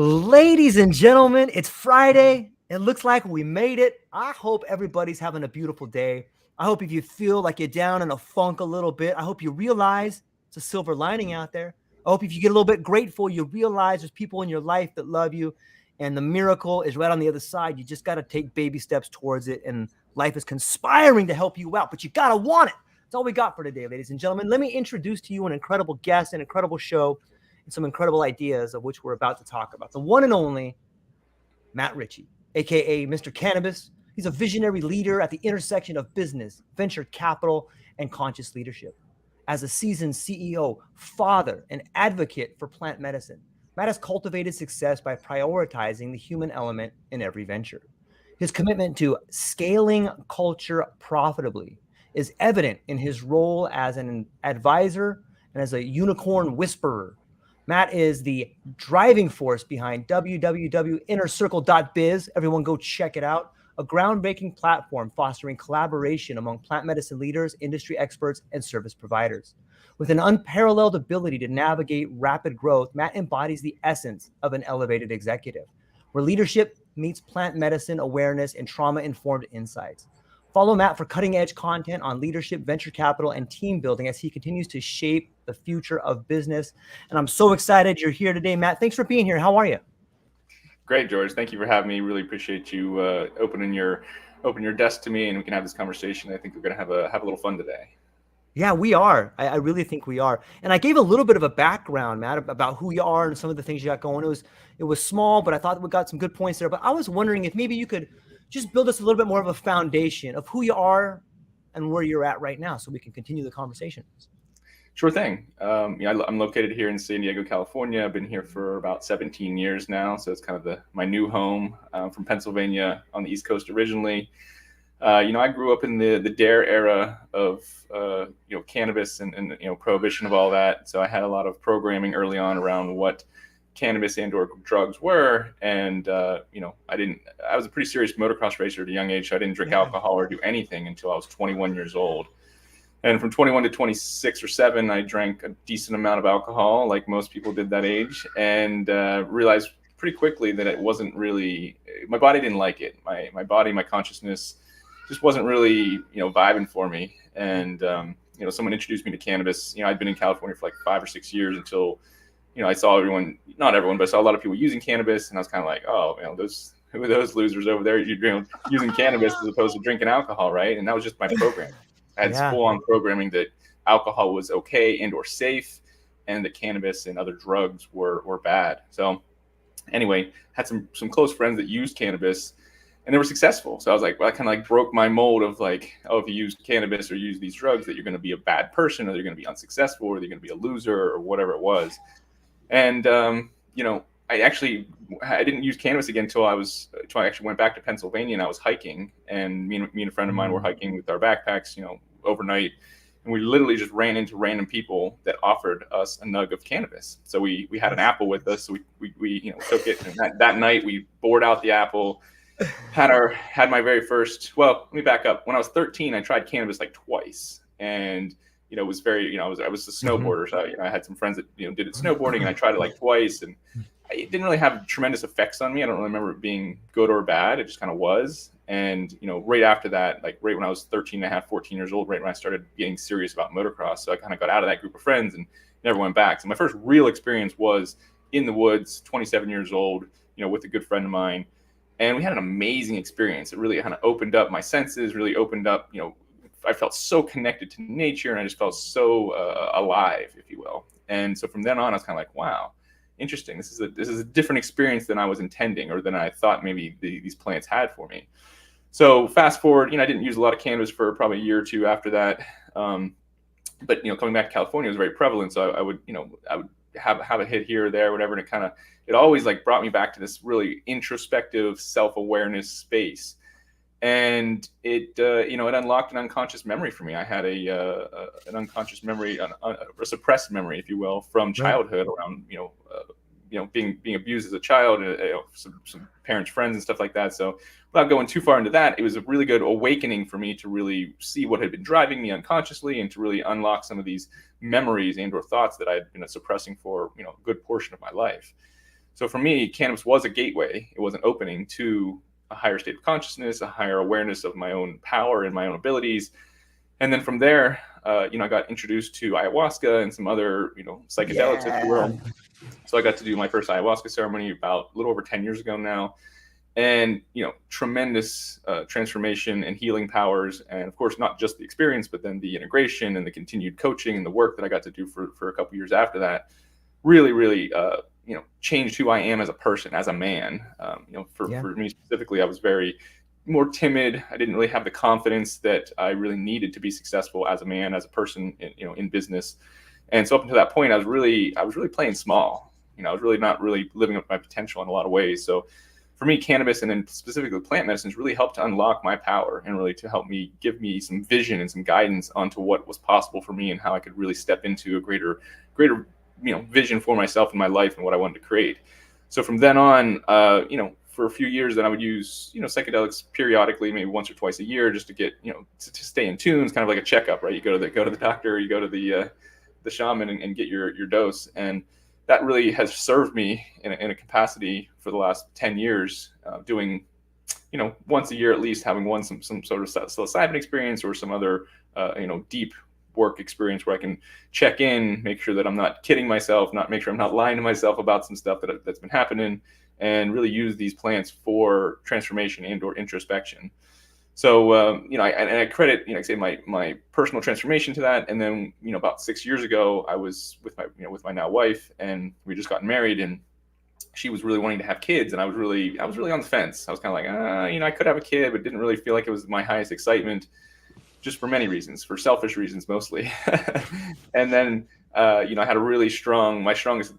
Ladies and gentlemen, it's Friday. It looks like we made it. I hope everybody's having a beautiful day. I hope if you feel like you're down in a funk a little bit, I hope you realize it's a silver lining out there. I hope if you get a little bit grateful, you realize there's people in your life that love you and the miracle is right on the other side. You just got to take baby steps towards it, and life is conspiring to help you out, but you got to want it. That's all we got for today, ladies and gentlemen. Let me introduce to you an incredible guest, an incredible show, and some incredible ideas of which we're about to talk about. The one and only Matt Ritchey, aka Mr. Cannabis. He's a visionary leader at the intersection of business, venture capital, and conscious leadership. As a seasoned CEO, father, and advocate for plant medicine, Matt has cultivated success by prioritizing the human element in every venture. His commitment to scaling culture profitably is evident in his role as an advisor and as a unicorn whisperer. Matt is the driving force behind www.innercircle.biz. Everyone go check it out. A groundbreaking platform fostering collaboration among plant medicine leaders, industry experts, and service providers. With an unparalleled ability to navigate rapid growth, Matt embodies the essence of an elevated executive, where leadership meets plant medicine awareness and trauma-informed insights. Follow Matt for cutting-edge content on leadership, venture capital, and team building as he continues to shape the future of business. And I'm so excited you're here today, Matt. Thanks for being here. How are you? Great, George. Thank you for having me. Really appreciate you opening your desk to me, and we can have this conversation. I think we're going to have a little fun today. Yeah, we are. I really think we are. And I gave a little bit of a background, Matt, about who you are and some of the things you got going. It was small, but I thought we got some good points there. But I was wondering if maybe you could just build us a little bit more of a foundation of who you are and where you're at right now, so we can continue the conversation. Sure thing. I'm located here in San Diego, California. I've been here for about 17 years now, so it's kind of my new home. I'm from Pennsylvania on the East Coast originally. I grew up in the DARE era of cannabis and prohibition of all that. So I had a lot of programming early on around what cannabis and/or drugs were, and I was a pretty serious motocross racer at a young age. So I didn't drink alcohol or do anything until I was 21 years old. And from 21 to 26 or 7, I drank a decent amount of alcohol, like most people did that age, and realized pretty quickly that it wasn't really, my body didn't like it. My body, my consciousness just wasn't really, vibing for me. And, someone introduced me to cannabis. I'd been in California for like 5 or 6 years until, I saw not everyone, but I saw a lot of people using cannabis. And I was kind of like, oh, who are those losers over there using cannabis as opposed to drinking alcohol, right? And that was just my program. I had full-on programming that alcohol was okay and or safe, and that cannabis and other drugs were bad. So anyway, had some close friends that used cannabis, and they were successful. So I was like, well, I kind of like broke my mold of like, oh, if you use cannabis or use these drugs, that you're going to be a bad person, or you're going to be unsuccessful, or you're going to be a loser, or whatever it was. And I didn't use cannabis again until I actually went back to Pennsylvania, and I was hiking, and me and a friend of mine were hiking with our backpacks, overnight, and we literally just ran into random people that offered us a nug of cannabis. So we had an apple with us, so we took it, and that night we bored out the apple. Had my very first. Well, let me back up. When I was 13, I tried cannabis like twice, and it was very, I was a snowboarder, so I had some friends that did it snowboarding, and I tried it like twice, and it didn't really have tremendous effects on me. I don't really remember it being good or bad. It just kind of was. And, right after that, like right when I was 13 and a half, 14 years old, right when I started getting serious about motocross. So I kind of got out of that group of friends and never went back. So my first real experience was in the woods, 27 years old, with a good friend of mine. And we had an amazing experience. It really kind of opened up my senses, really opened up, I felt so connected to nature, and I just felt so alive, if you will. And so from then on, I was kind of like, wow, interesting. This is a different experience than I was intending, or than I thought maybe these plants had for me. So fast forward, I didn't use a lot of cannabis for probably a year or two after that. But coming back to California was very prevalent. So I would have a hit here or there, whatever. And it always like brought me back to this really introspective self-awareness space. And it unlocked an unconscious memory for me. I had an unconscious memory, a suppressed memory, if you will, from childhood around, being abused as a child, some parents, friends, and stuff like that. So without going too far into that, it was a really good awakening for me to really see what had been driving me unconsciously, and to really unlock some of these memories and or thoughts that I had been suppressing for a good portion of my life. So for me, cannabis was a gateway. It was an opening to a higher state of consciousness, a higher awareness of my own power and my own abilities. And then from there, I got introduced to ayahuasca and some other, psychedelics, if you will. So I got to do my first ayahuasca ceremony about a little over 10 years ago now. And, tremendous transformation and healing powers. And of course, not just the experience, but then the integration and the continued coaching and the work that I got to do for a couple years after that really, really, changed who I am as a person, as a man. For me specifically, I was very more timid. I didn't really have the confidence that I really needed to be successful as a man, as a person, in business. And so up until that point, I was really playing small. I was really not really living up to my potential in a lot of ways. So for me, cannabis and then specifically plant medicines really helped to unlock my power and really to help me give me some vision and some guidance onto what was possible for me and how I could really step into a greater vision for myself and my life and what I wanted to create. So from then on, for a few years, then I would use, psychedelics periodically, maybe once or twice a year, just to get, to stay in tune. It's kind of like a checkup, right? You go to the doctor, you go to the shaman and get your dose. And that really has served me in a capacity for the last 10 years, doing, once a year at least, having some sort of psilocybin experience or some other, deep work experience where I can check in, make sure that I'm not kidding myself, make sure I'm not lying to myself about some stuff that's been happening, and really use these plants for transformation and or introspection. So, I credit, say my personal transformation to that. And then, about 6 years ago, I was with my now wife, and we just gotten married, and she was really wanting to have kids. And I was really on the fence. I was kind of like, I could have a kid, but didn't really feel like it was my highest excitement, just for many reasons, for selfish reasons, mostly. And then, I had a really my strongest,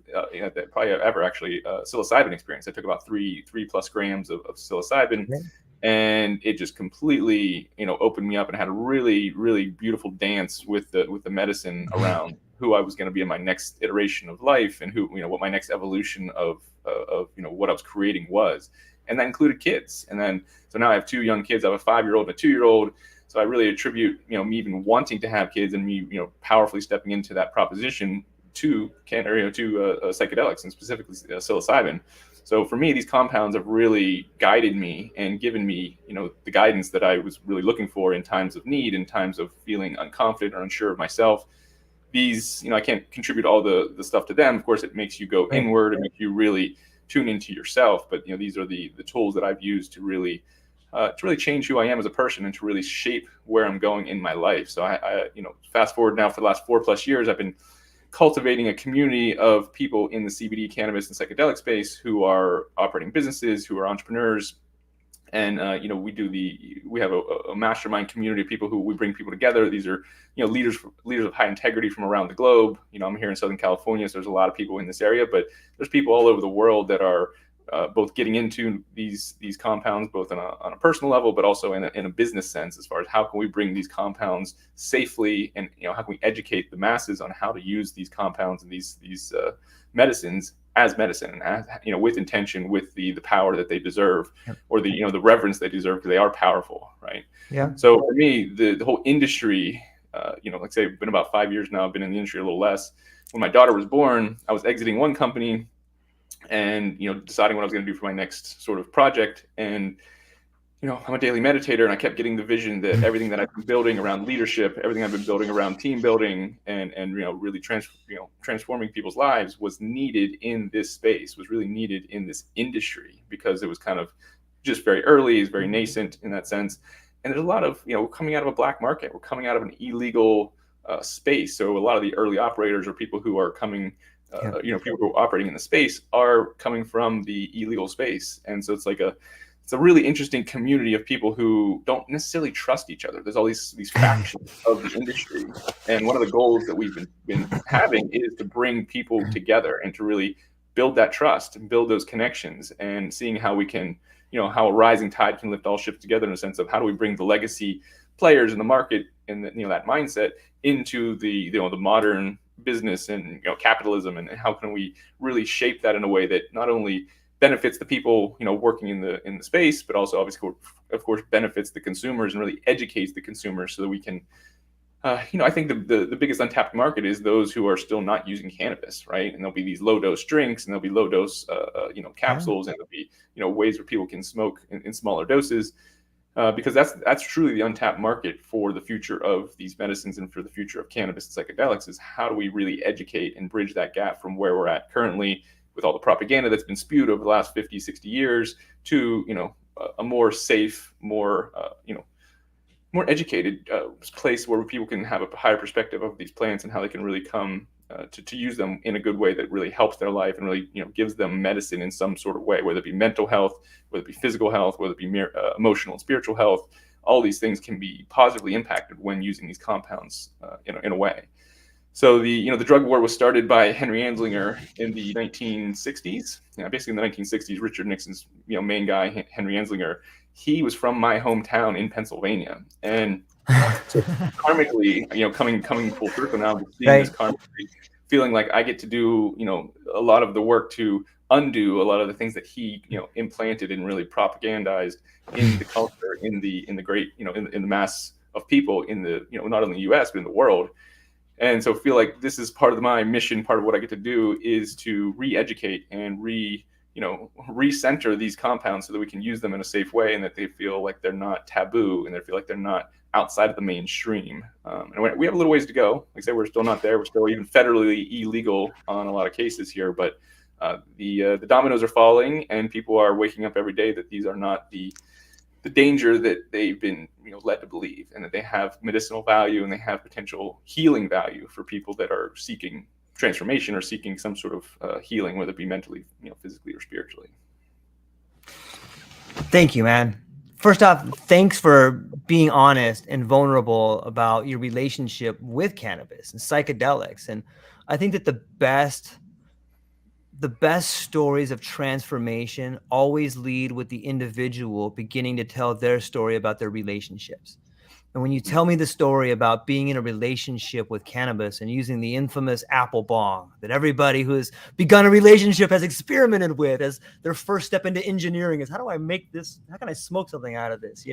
probably ever actually, psilocybin experience. I took about 3+ grams of psilocybin. Yeah. And it just completely, opened me up, and had a really, really beautiful dance with the medicine around who I was going to be in my next iteration of life, and who, what my next evolution of what I was creating was. And that included kids. And then, so now I have 2 young kids. I have a 5-year-old and a 2-year-old. So I really attribute, me even wanting to have kids, and me, powerfully stepping into that proposition to psychedelics, and specifically psilocybin. So for me, these compounds have really guided me and given me, the guidance that I was really looking for in times of need, in times of feeling unconfident or unsure of myself. These, I can't contribute all the stuff to them. Of course, it makes you go inward, and makes you really tune into yourself. But, these are the tools that I've used to really change who I am as a person, and to really shape where I'm going in my life. So I fast forward now, for the last 4+ years, I've been cultivating a community of people in the CBD, cannabis, and psychedelic space who are operating businesses, who are entrepreneurs. And, we have a mastermind community of people who we bring people together. These are, leaders of high integrity from around the globe. I'm here in Southern California, so there's a lot of people in this area, but there's people all over the world that are both getting into these compounds, both on a personal level, but also in a business sense, as far as how can we bring these compounds safely, and how can we educate the masses on how to use these compounds and these medicines as medicine, and with intention, with the power that they deserve, or the reverence they deserve, because they are powerful, right? Yeah. So for me, the whole industry, like I say, it's been about 5 years now. I've been in the industry a little less. When my daughter was born, I was exiting one company, and deciding what I was going to do for my next sort of project. And I'm a daily meditator, and I kept getting the vision that everything that I've been building around leadership, everything I've been building around team building, and really transforming people's lives, was needed in this space, was really needed in this industry, because it was kind of just very early, is very nascent in that sense. And there's a lot of, we're coming out of a black market, we're coming out of an illegal space. So a lot of the early operators, or people who are coming, people who are operating in the space, are coming from the illegal space. And so it's a really interesting community of people who don't necessarily trust each other. There's all these factions of the industry. And one of the goals that we've been having is to bring people together, and to really build that trust and build those connections, and seeing how we can, how a rising tide can lift all ships together, in a sense of how do we bring the legacy players in the market, and that mindset, into the modern business and capitalism, and how can we really shape that in a way that not only benefits the people working in the space, but also obviously, of course, benefits the consumers, and really educates the consumers, so that we can I think the biggest untapped market is those who are still not using cannabis, right? And there'll be these low dose drinks, and there'll be low dose, Yeah. capsules, and there'll be, ways where people can smoke in smaller doses, because that's truly the untapped market for the future of these medicines and for the future of cannabis and psychedelics. Is how do we really educate and bridge that gap from where we're at currently with all the propaganda that's been spewed over the last 50, 60 years to, a more safe, more educated place where people can have a higher perspective of these plants and how they can really come to use them in a good way that really helps their life and really gives them medicine in some sort of way, whether it be mental health, whether it be physical health, whether it be emotional and spiritual health. All these things can be positively impacted when using these compounds in a way. So the drug war was started by Henry Anslinger in the 1960s. Basically in the 1960s, Richard Nixon's main guy, Henry Anslinger, he was from my hometown in Pennsylvania, and so karmically, coming full circle now, just seeing this Right. karmically, feeling like I get to do a lot of the work to undo a lot of the things that he implanted and really propagandized in the culture, in the great in the mass of people in the not only the U.S. but in the world. And so feel like this is part of my mission. Part of what I get to do is to re-educate and recenter these compounds so that we can use them in a safe way, and that they feel like they're not taboo, and they feel like they're not outside of the mainstream. And we have a little ways to go. Like I said, we're still not there. We're still even federally illegal on a lot of cases here, but the dominoes are falling, and people are waking up every day that these are not the danger that they've been led to believe, and that they have medicinal value and they have potential healing value for people that are seeking transformation or seeking some sort of healing, whether it be mentally, physically, or spiritually. Thank you, man. First off, thanks for being honest and vulnerable about your relationship with cannabis and psychedelics. And I think that the best stories of transformation always lead with the individual beginning to tell their story about their relationships. And when you tell me the story about being in a relationship with cannabis and using the infamous apple bong that everybody who has begun a relationship has experimented with as their first step into engineering, is how do I make this? How can I smoke something out of this?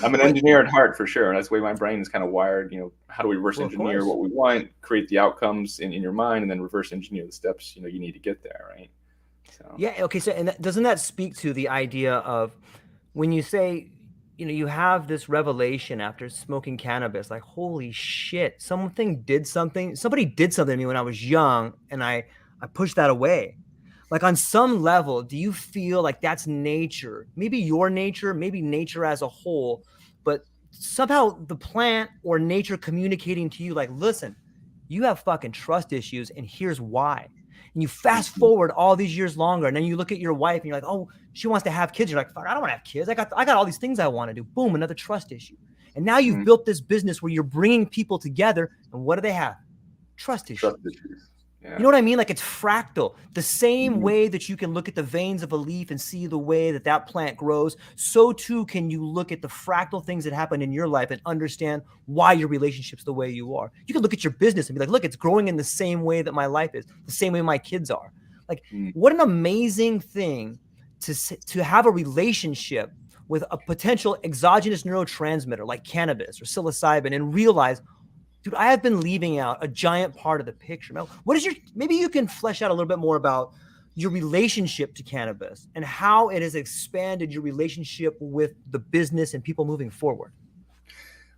I'm an engineer at heart, for sure. That's the way my brain is kind of wired. How do we reverse engineer what we want, create the outcomes in your mind, and then reverse engineer the steps you need to get there, right? So yeah. Okay. So, and doesn't that speak to the idea of when you say, you have this revelation after smoking cannabis, like, holy shit, somebody did something to me when I was young, and I pushed that away. Like, on some level, do you feel like that's nature? Maybe your nature, maybe nature as a whole, but somehow the plant or nature communicating to you, like, listen, you have fucking trust issues, and here's why. And you fast forward all these years longer, and then you look at your wife and you're like, oh, she wants to have kids. You're like, fuck, I don't want to have kids. I got all these things I want to do. Boom, another trust issue. And now you've built this business where you're bringing people together, and what do they have? Trust issues. Yeah. You know what I mean? Like, it's fractal. The same way that you can look at the veins of a leaf and see the way that plant grows, so too can you look at the fractal things that happen in your life and understand why your relationship's the way you are. You can look at your business and be like, look, it's growing in the same way that my life is, the same way my kids are. Like, what an amazing thing to have a relationship with a potential exogenous neurotransmitter like cannabis or psilocybin and realize, dude, I have been leaving out a giant part of the picture. Now, maybe you can flesh out a little bit more about your relationship to cannabis and how it has expanded your relationship with the business and people moving forward.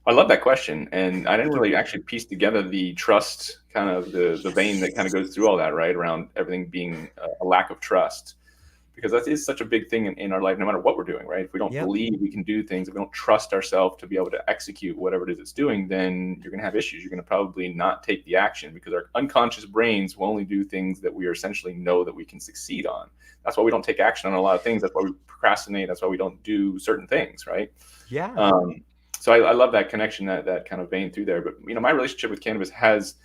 I love that question. And I didn't really actually piece together the trust, kind of the vein that kind of goes through all that, right? Around everything being a lack of trust. Because that is such a big thing in our life, no matter what we're doing, right? If we don't believe we can do things, if we don't trust ourselves to be able to execute whatever it is it's doing, then you're going to have issues. You're going to probably not take the action, because our unconscious brains will only do things that we essentially know that we can succeed on. That's why we don't take action on a lot of things. That's why we procrastinate. That's why we don't do certain things, right? Yeah. So I love that connection, that kind of vein through there. But, my relationship with cannabis has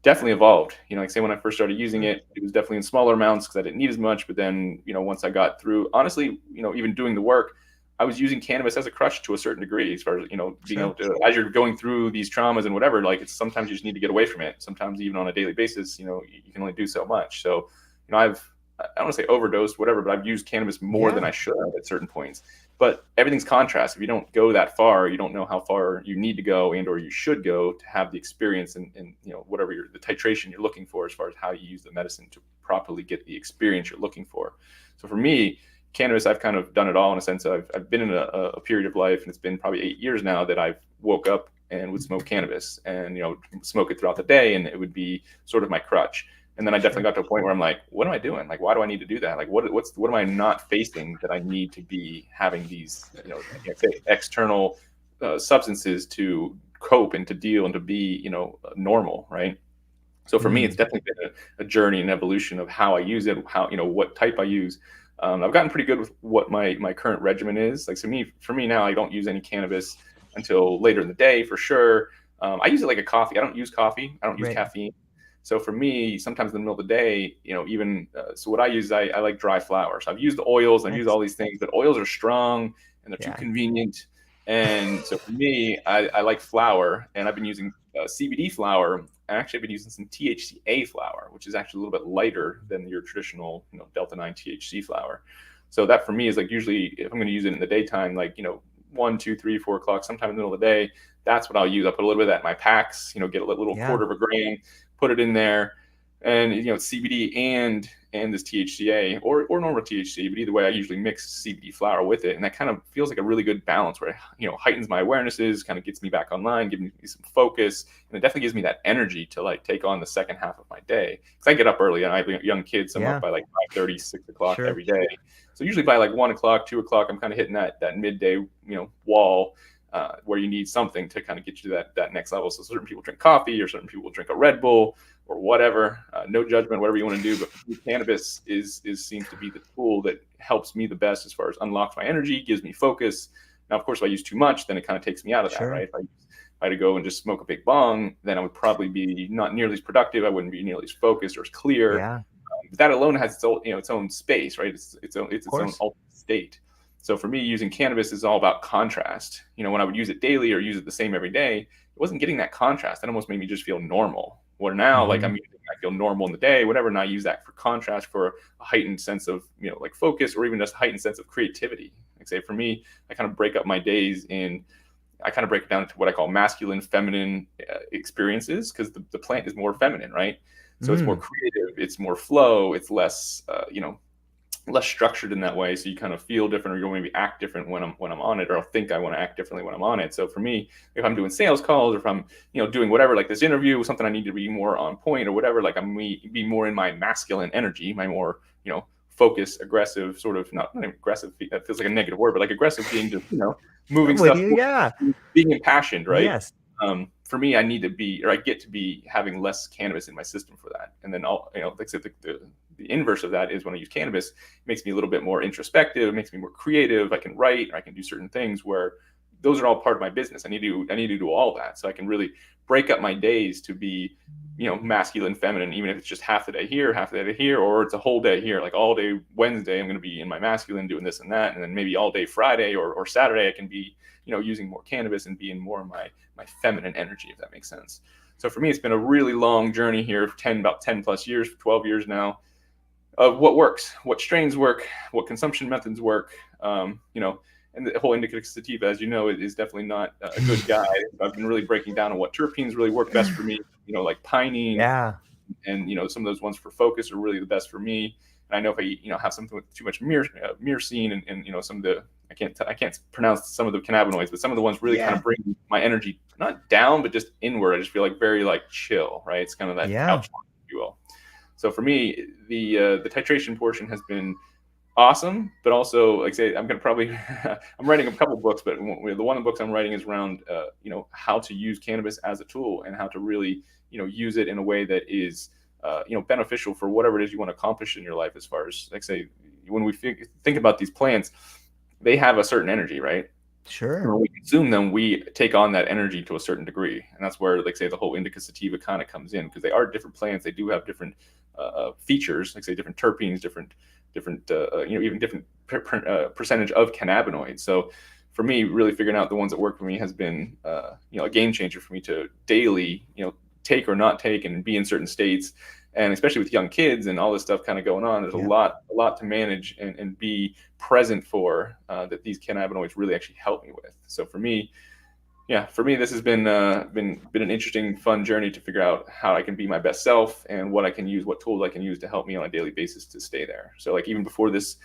definitely evolved. Like, say, when I first started using it, it was definitely in smaller amounts because I didn't need as much. But then, once I got through, honestly, even doing the work, I was using cannabis as a crutch to a certain degree, as far as, being able to, as you're going through these traumas and whatever, like, it's sometimes you just need to get away from it. Sometimes even on a daily basis, you can only do so much. So, I've I don't want to say overdosed, whatever, but I've used cannabis more than Yeah. I should have at certain points. But everything's contrast. If you don't go that far, you don't know how far you need to go and or you should go to have the experience and whatever the titration you're looking for as far as how you use the medicine to properly get the experience you're looking for. So for me, cannabis, I've kind of done it all in a sense. I've been in a period of life, and it's been probably 8 years now that I've woke up and would smoke cannabis and smoke it throughout the day, and it would be sort of my crutch. And then I definitely got to a point where I'm like, what am I doing? Like, why do I need to do that? Like, what am I not facing that I need to be having these, say external substances to cope and to deal and to be, normal, right? So for me, it's definitely been a journey and evolution of how I use it, how, what type I use. I've gotten pretty good with what my current regimen is. Like, so for me now, I don't use any cannabis until later in the day for sure. I use it like a coffee. I don't use coffee. I don't use caffeine. So for me, sometimes in the middle of the day, so what I use, I like dry flower. So I've used the oils, I've used all these things, but oils are strong and they're too convenient. And so for me, I like flower, and I've been using CBD flower. Actually, I've been using some THCA flower, which is actually a little bit lighter than your traditional, Delta 9 THC flower. So that for me is like, usually if I'm going to use it in the daytime, like, 1, 2, 3, 4 o'clock, sometime in the middle of the day, that's what I'll use. I'll put a little bit of that in my packs, get a little quarter of a gram, put it in there, and it's CBD and this THCA or normal THC, but either way, I usually mix CBD flower with it, and that kind of feels like a really good balance where it heightens my awarenesses, kind of gets me back online, gives me some focus, and it definitely gives me that energy to like take on the second half of my day. Because I get up early and I have young kids, so I'm up by like 5:30, 6 o'clock every day. So usually by like 1 o'clock, 2 o'clock, I'm kind of hitting that midday wall. Where you need something to kind of get you to that next level. So certain people drink coffee, or certain people will drink a Red Bull or whatever. No judgment, whatever you want to do. But for me, cannabis seems to be the tool that helps me the best as far as unlocks my energy, gives me focus. Now, of course, if I use too much, then it kind of takes me out of that, right? If I had to go and just smoke a big bong, then I would probably be not nearly as productive. I wouldn't be nearly as focused or as clear. But that alone has its own space, right? It's its own ultimate state. So for me, using cannabis is all about contrast. When I would use it daily or use it the same every day, it wasn't getting that contrast. That almost made me just feel normal. Where now, like I feel normal in the day, whatever, and I use that for contrast, for a heightened sense of, like focus, or even just a heightened sense of creativity. Like say for me, I kind of break up my days I kind of break it down into what I call masculine, feminine experiences, because the plant is more feminine, right? So it's more creative, it's more flow, it's less, less structured in that way. So you kind of feel different, or you'll maybe act different when I'm on it, or I'll think I want to act differently when I'm on it. So for me, if I'm doing sales calls, or if I'm, doing whatever, like this interview, something I need to be more on point or whatever, like I'm be more in my masculine energy, my more, focused, aggressive, sort of not aggressive. That feels like a negative word, but like aggressive being just, moving stuff, being impassioned, right? For me, I need to be, or I get to be having less cannabis in my system for that. And then I'll, like I said, the inverse of that is when I use cannabis, it makes me a little bit more introspective. It makes me more creative. I can write, or I can do certain things where those are all part of my business. I need to do all that. So I can really break up my days to be, masculine, feminine, even if it's just half the day here, half the day here, or it's a whole day here. Like all day Wednesday, I'm going to be in my masculine doing this and that. And then maybe all day Friday or Saturday, I can be, using more cannabis and being more of my feminine energy, if that makes sense. So for me, it's been a really long journey here, about 10 plus years, 12 years now, of what works, what strains work, what consumption methods work, and the whole indica sativa, as you know, is definitely not a good guide. I've been really breaking down on what terpenes really work best for me, like pinene, and some of those ones for focus are really the best for me. And I know if I have something with too much myrcene and some of the I can't pronounce some of the cannabinoids, but some of the ones really kind of bring my energy not down, but just inward. I just feel like very like chill, right? It's kind of that couch, if you will. So for me, the titration portion has been awesome, but also, like I say, I'm going to probably I'm writing a couple books, but the one of the books I'm writing is around how to use cannabis as a tool and how to really use it in a way that is beneficial for whatever it is you want to accomplish in your life. As far as, like I say, when we think about these plants, they have a certain energy, right? Sure. And when we consume them, we take on that energy to a certain degree, and that's where, like say, the whole indica sativa kind of comes in, because they are different plants. They do have different features, like say different terpenes, different even different percentage of cannabinoids. So for me, really figuring out the ones that work for me has been a game changer for me to daily take or not take and be in certain states And especially with young kids and all this stuff kind of going on, there's a lot to manage and be present for, that these cannabinoids really actually help me with. So for me, this has been an interesting, fun journey to figure out how I can be my best self and what tools I can use to help me on a daily basis to stay there. So like even before this,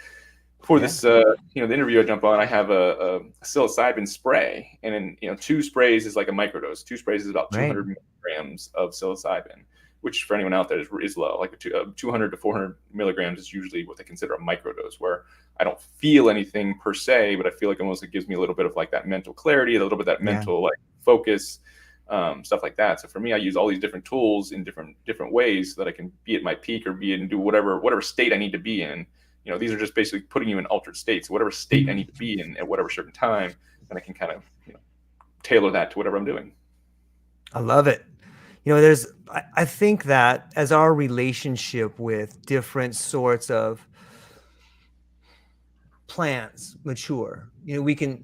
the interview I jump on, I have a psilocybin spray, and then 2 sprays is like a microdose. 2 sprays is about 200 milligrams of psilocybin, which for anyone out there is low. Like 200 to 400 milligrams is usually what they consider a microdose, where I don't feel anything per se, but I feel like almost it gives me a little bit of like that mental clarity, a little bit of that mental like focus, stuff like that. So for me, I use all these different tools in different ways so that I can be at my peak or be in do whatever state I need to be in. These are just basically putting you in altered states. Whatever state I need to be in at whatever certain time, and I can kind of tailor that to whatever I'm doing. I love it. I think that as our relationship with different sorts of plants mature, we can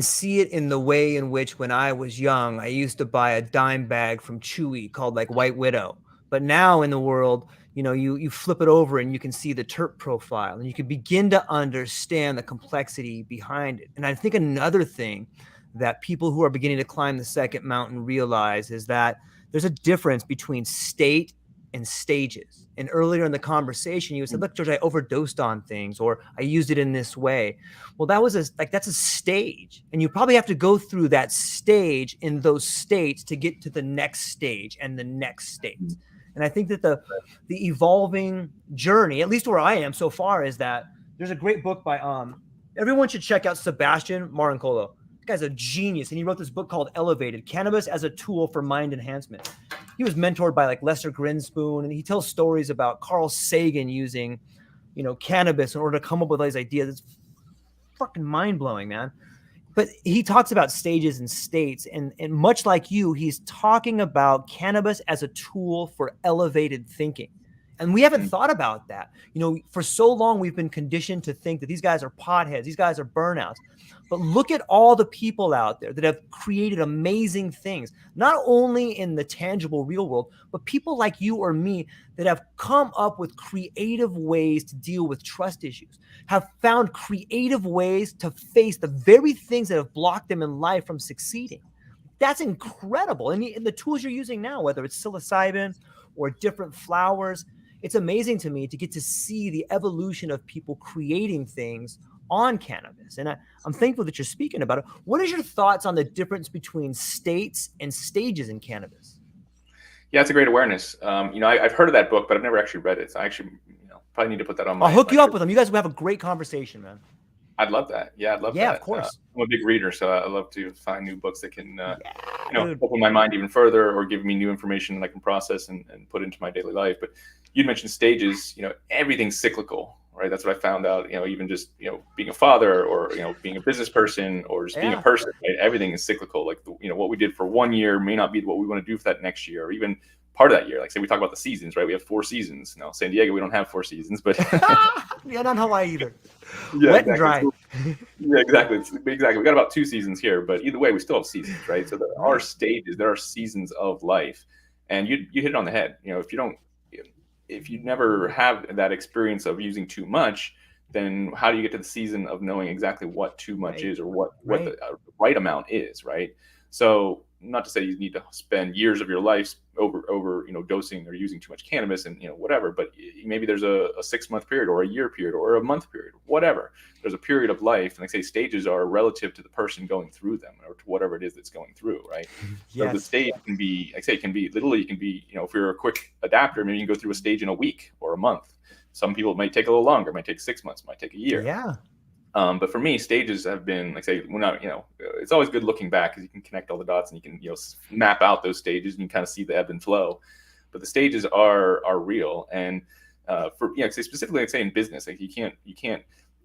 see it in the way in which when I was young, I used to buy a dime bag from Chewy called like White Widow. But now in the world, you flip it over and you can see the terp profile and you can begin to understand the complexity behind it. And I think another thing that people who are beginning to climb the second mountain realize is that there's a difference between state and stages. And earlier in the conversation, you said, look, George, I overdosed on things, or I used it in this way. Well, that's a stage. And you probably have to go through that stage in those states to get to the next stage and the next state. And I think that the evolving journey, at least where I am so far, is that there's a great book by, everyone should check out Sebastian Marincolo. That guy's a genius. And he wrote this book called Elevated, Cannabis as a Tool for Mind Enhancement. He was mentored by like Lester Grinspoon, and he tells stories about Carl Sagan using, cannabis in order to come up with these ideas. It's fucking mind blowing, man. But he talks about stages and states, and much like you, he's talking about cannabis as a tool for elevated thinking. And we haven't thought about that. For so long, we've been conditioned to think that these guys are potheads, these guys are burnouts. But look at all the people out there that have created amazing things, not only in the tangible real world, but people like you or me that have come up with creative ways to deal with trust issues, have found creative ways to face the very things that have blocked them in life from succeeding. That's incredible. And the tools you're using now, whether it's psilocybin or different flowers, it's amazing to me to get to see the evolution of people creating things on cannabis. And I'm thankful that you're speaking about it. What is your thoughts on the difference between states and stages in cannabis? Yeah, it's a great awareness. I've heard of that book, but I've never actually read it. So I actually, probably need to put that on my. I'll hook you up with them. You guys will have a great conversation, man. I'd love that. Yeah, I'd love that. Yeah, of course. I'm a big reader, so I love to find new books that can, open my mind even further, or give me new information that I can process and put into my daily life. But you mentioned stages. Everything's cyclical, right? That's what I found out. Even just being a father, or being a business person, or just being a person. Right? Everything is cyclical. Like what we did for 1 year may not be what we want to do for that next year, or even part of that year. Like say we talk about the seasons, right? We have 4 seasons. Now San Diego, we don't have 4 seasons, but yeah, not Hawaii either. Yeah, wet exactly. and dry. Yeah, exactly. Exactly. We got about 2 seasons here, but either way, we still have seasons, right? So there are stages, there are seasons of life, and you hit it on the head. If you never have that experience of using too much, then how do you get to the season of knowing exactly what too much is, or what the right amount is, right? So not to say you need to spend years of your life over dosing or using too much cannabis and whatever, but maybe there's a 6-month period, or a year period, or a month period, whatever. There's a period of life, and like I say, stages are relative to the person going through them, or to whatever it is that's going through, right? Yes. So the stage can be, like I say, it can be if you're a quick adapter, maybe you can go through a stage in a week or a month. Some people it might take a little longer, it might take 6 months, it might take a year. Yeah. But for me, stages have been, like say, it's always good looking back, because you can connect all the dots and you can, map out those stages, and you can kind of see the ebb and flow. But the stages are real. And specifically, like say in business, like you can't,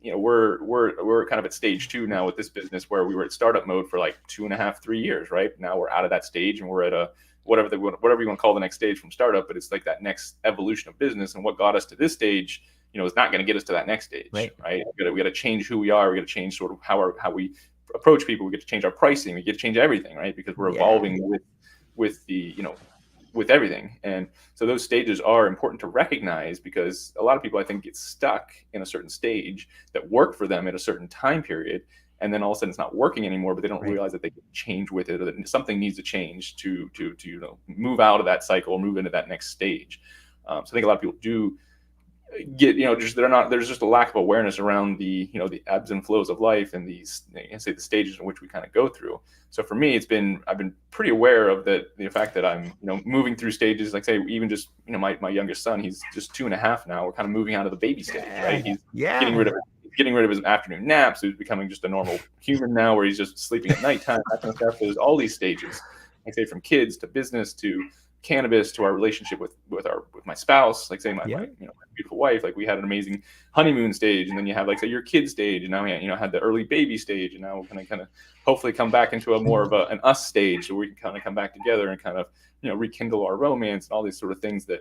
we're kind of at stage 2 now with this business, where we were at startup mode for like 2.5, 3 years, right? Now we're out of that stage, and we're at a, whatever you want to call the next stage from startup, but it's like that next evolution of business. And what got us to this stage, is not going to get us to that next stage, right? We got to change who we are. We got to change sort of how we approach people. We get to change our pricing. We get to change everything, right? Because we're evolving with with everything. And so those stages are important to recognize, because a lot of people, I think, get stuck in a certain stage that worked for them at a certain time period, and then all of a sudden it's not working anymore, but they don't realize that they can change with it, or that something needs to change to move out of that cycle or move into that next stage. So I think a lot of people do get, just there's just a lack of awareness around the ebbs and flows of life, and these, say, the stages in which we kind of go through. So for me, I've been pretty aware of the fact that I'm moving through stages, like, say, even just my youngest son, he's just 2.5 now. We're kind of moving out of the baby stage, right? He's getting rid of his afternoon naps. He's becoming just a normal human now, where he's just sleeping at nighttime, that kind of stuff. There's all these stages, like, say, from kids to business to cannabis to our relationship with my spouse, like, say, my beautiful wife. Like, we had an amazing honeymoon stage, and then you have, like, say, your kid stage, and now we had the early baby stage, and now we're going to kind of hopefully come back into a more of an us stage, where we can kind of come back together and kind of rekindle our romance and all these sort of things that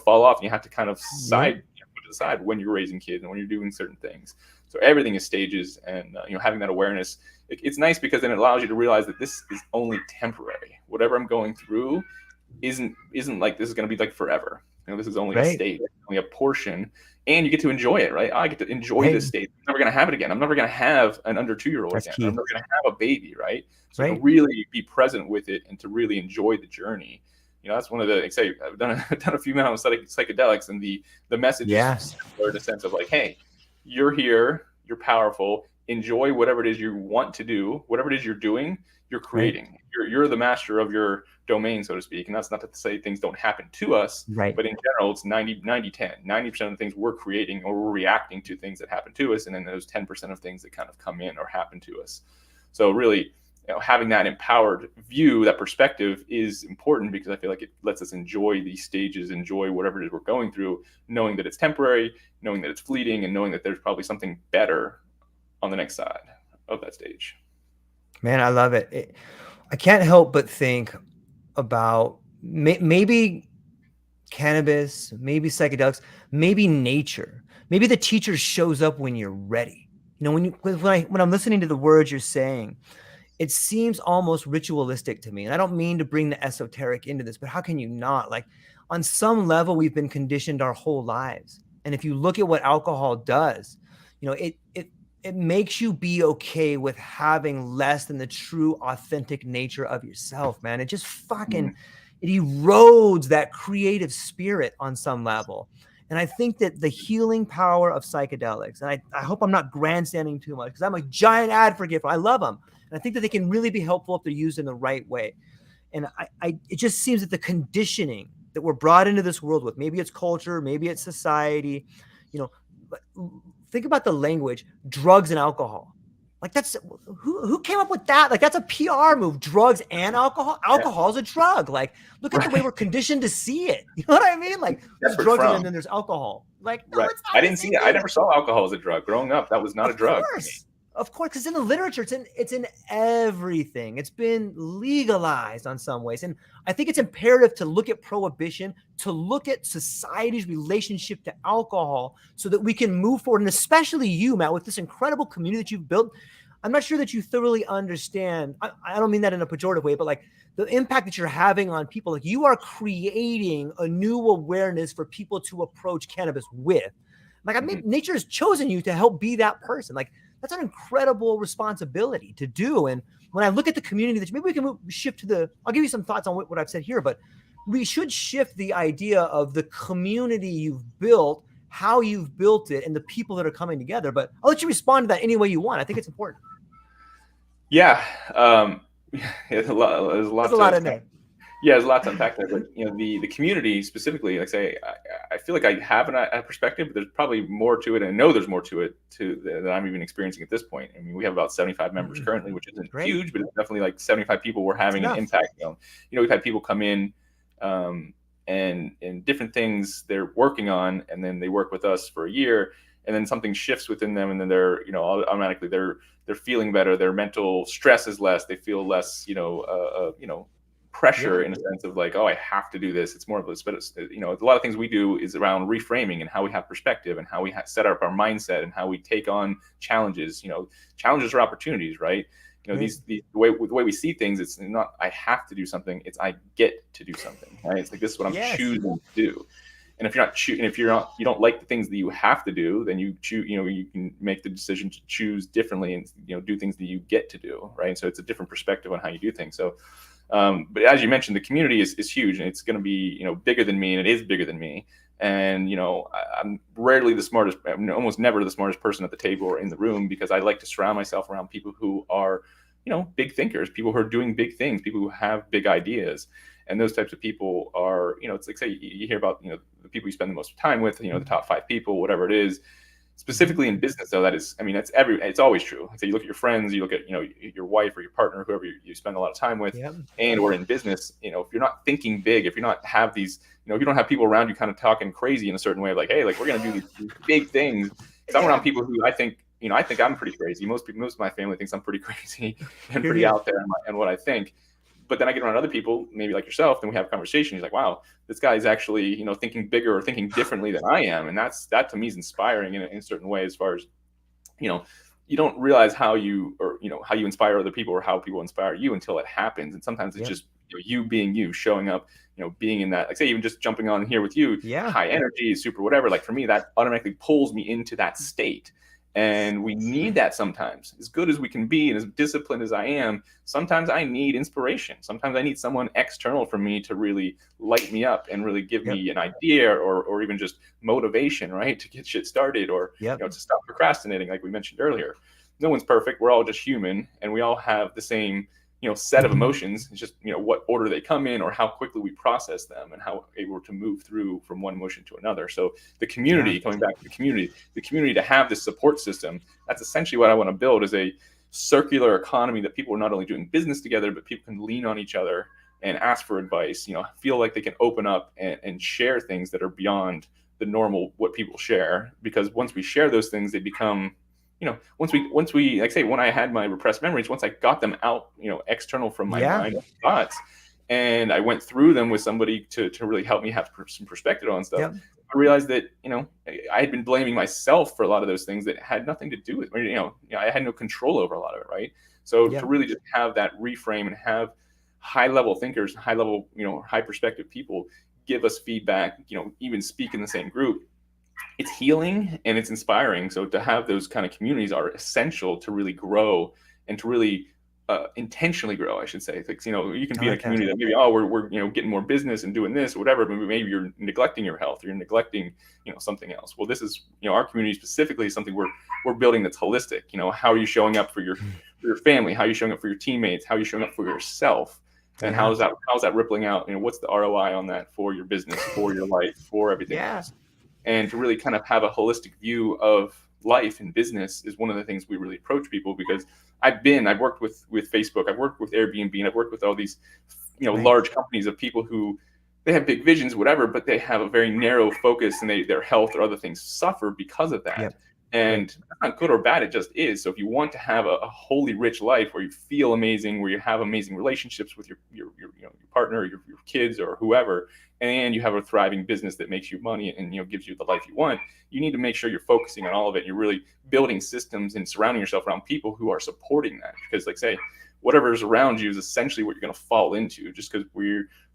fall off, and you have to kind of put it aside when you're raising kids and when you're doing certain things. So everything is stages, and having that awareness, it's nice, because then it allows you to realize that this is only temporary. Whatever I'm going through isn't like this is going to be like forever. This is only a stage, only a portion, and you get to enjoy it, right? I get to enjoy this stage. I'm never going to have it again. I'm never going to have an under 2-year-old again. I'm never going to have a baby, right? So to really be present with it and to really enjoy the journey, that's one of the, say, I've done a few amount of psychedelics, and the message is similar, in a sense of like, hey, you're here, you're powerful, enjoy whatever it is you want to do, whatever it is you're doing, you're creating. You're the master of your domain, so to speak. And that's not to say things don't happen to us, but in general, it's 90-10. 90% of the things we're creating, or we're reacting to things that happen to us, and then those 10% of things that kind of come in or happen to us. So really, having that empowered view, that perspective, is important, because I feel like it lets us enjoy these stages, enjoy whatever it is we're going through, knowing that it's temporary, knowing that it's fleeting, and knowing that there's probably something better on the next side of that stage. Man, I love it. I can't help but think about maybe cannabis, maybe psychedelics, maybe nature. Maybe the teacher shows up when you're ready. When I'm listening to the words you're saying, it seems almost ritualistic to me. And I don't mean to bring the esoteric into this, but how can you not? Like, on some level, we've been conditioned our whole lives. And if you look at what alcohol does, it makes you be okay with having less than the true, authentic nature of yourself, man. It just fucking, it erodes that creative spirit on some level. And I think that the healing power of psychedelics, and I hope I'm not grandstanding too much, because I'm a giant advocate for, I love them. And I think that they can really be helpful if they're used in the right way. And it just seems that the conditioning that we're brought into this world with, maybe it's culture, maybe it's society, think about the language, drugs and alcohol. Like, that's who came up with that? Like, that's a PR move. Drugs and alcohol. Alcohol is a drug. Like, look at the way we're conditioned to see it. You know what I mean? Like, there's drugs and then there's alcohol. Like, no, it's not. I didn't see it. I never saw alcohol as a drug. Growing up, that was not a drug. Of course, because in the literature, it's in everything. It's been legalized on some ways. And I think it's imperative to look at prohibition, to look at society's relationship to alcohol, so that we can move forward. And especially you, Matt, with this incredible community that you've built. I'm not sure that you thoroughly understand. I don't mean that in a pejorative way, but like the impact that you're having on people. Like, you are creating a new awareness for people to approach cannabis with. Like, nature has chosen you to help be that person. Like, that's an incredible responsibility to do. And when I look at the community, that maybe we can shift to I'll give you some thoughts on what I've said here, but we should shift the idea of the community you've built, how you've built it, and the people that are coming together. But I'll let you respond to that any way you want. I think it's important. Yeah. There's a lot in there. Yeah, there's a lot to unpack there, but the community specifically, like, say, I feel like I have a perspective, but there's probably more to it, and I know there's more to it that I'm even experiencing at this point. I mean, we have about 75 members currently, which isn't huge, but it's definitely like 75 people we're having an impact. We've had people come in, and different things they're working on, and then they work with us for a year, and then something shifts within them, and then they're automatically they're feeling better, their mental stress is less, they feel less pressure in a sense of like, oh, I have to do this. It's more of a lot of things we do is around reframing and how we have perspective and how we set up our mindset and how we take on challenges. Challenges are opportunities, right? Right. the way we see things, it's not I have to do something, it's I get to do something, right? It's like this is what I'm Yes. choosing to do. And if you're not, you don't like the things that you have to do, then you choose, you can make the decision to choose differently and, do things that you get to do, right? So it's a different perspective on how you do things. So, but as you mentioned, the community is huge, and it's going to be, bigger than me, and it is bigger than me. And, I'm rarely the smartest, I'm almost never the smartest person at the table or in the room, because I like to surround myself around people who are, big thinkers, people who are doing big things, people who have big ideas. And those types of people are, it's like, say you hear about, the people you spend the most time with, the top 5 people, whatever it is. Specifically in business, though, it's always true. Like, say you look at your friends, you look at, your wife or your partner, whoever you spend a lot of time with, Yep. and or in business, if you're not thinking big, if you're not have these, if you don't have people around you kind of talking crazy in a certain way, like, hey, like, we're going to do these big things. Because I'm around Yeah. people who I think I'm pretty crazy. Most of my family thinks I'm pretty crazy and Here, pretty here. out there in what I think. But then I get around other people, maybe like yourself, then we have a conversation. He's like, wow, this guy's actually, thinking bigger or thinking differently than I am. And that to me is inspiring in a certain way, as far as, you know, you don't realize how how you inspire other people or how people inspire you until it happens. And sometimes it's Yep. just, you being you, showing up, being in that, like, say, even just jumping on here with you, Yeah. high energy, super, whatever. Like, for me, that automatically pulls me into that state. And we need that sometimes. As good as we can be and as disciplined as I am, sometimes I need inspiration. Sometimes I need someone external from me to really light me up and really give Yep. me an idea, or even just motivation, right? To get shit started, or, Yep. to stop procrastinating, like we mentioned earlier. No one's perfect. We're all just human, and we all have the same, set of emotions. It's just, what order they come in, or how quickly we process them, and how able to move through from one emotion to another. So the Yeah. community, coming back to the community to have this support system, that's essentially what I want to build, is a circular economy that people are not only doing business together, but people can lean on each other and ask for advice, feel like they can open up and share things that are beyond the normal, what people share. Because once we share those things, they become, once we like, say, when I had my repressed memories, once I got them out, external from my Yeah. mind, thoughts, and I went through them with somebody to really help me have some perspective on stuff, Yep. I realized that, I had been blaming myself for a lot of those things that had nothing to do with me. I had no control over a lot of it, right? So to Yep. really just have that reframe and have high level thinkers, high level, high perspective people give us feedback, even speak in the same group, it's healing and it's inspiring. So to have those kind of communities are essential to really grow, and to really intentionally grow, I should say. Like, you can I be in a like that. community that maybe, oh, we're getting more business and doing this or whatever, but maybe you're neglecting your health, or you're neglecting, something else. Well, this is, our community specifically is something we're building that's holistic. How are you showing up for your family? How are you showing up for your teammates? How are you showing up for yourself? And Yeah. how's that rippling out? What's the ROI on that for your business, for your life, for everything Yeah. else? And to really kind of have a holistic view of life and business is one of the things we really approach people. Because I've worked with Facebook, I've worked with Airbnb, and I've worked with all these, Right. large companies of people who, they have big visions, whatever, but they have a very narrow focus, and their health or other things suffer because of that. Yep. And Right. that's not good or bad, it just is. So if you want to have a wholly rich life, where you feel amazing, where you have amazing relationships with your partner, your kids, or whoever, and you have a thriving business that makes you money and, gives you the life you want, you need to make sure you're focusing on all of it. You're really building systems and surrounding yourself around people who are supporting that. Because, like, say, whatever is around you is essentially what you're going to fall into, just because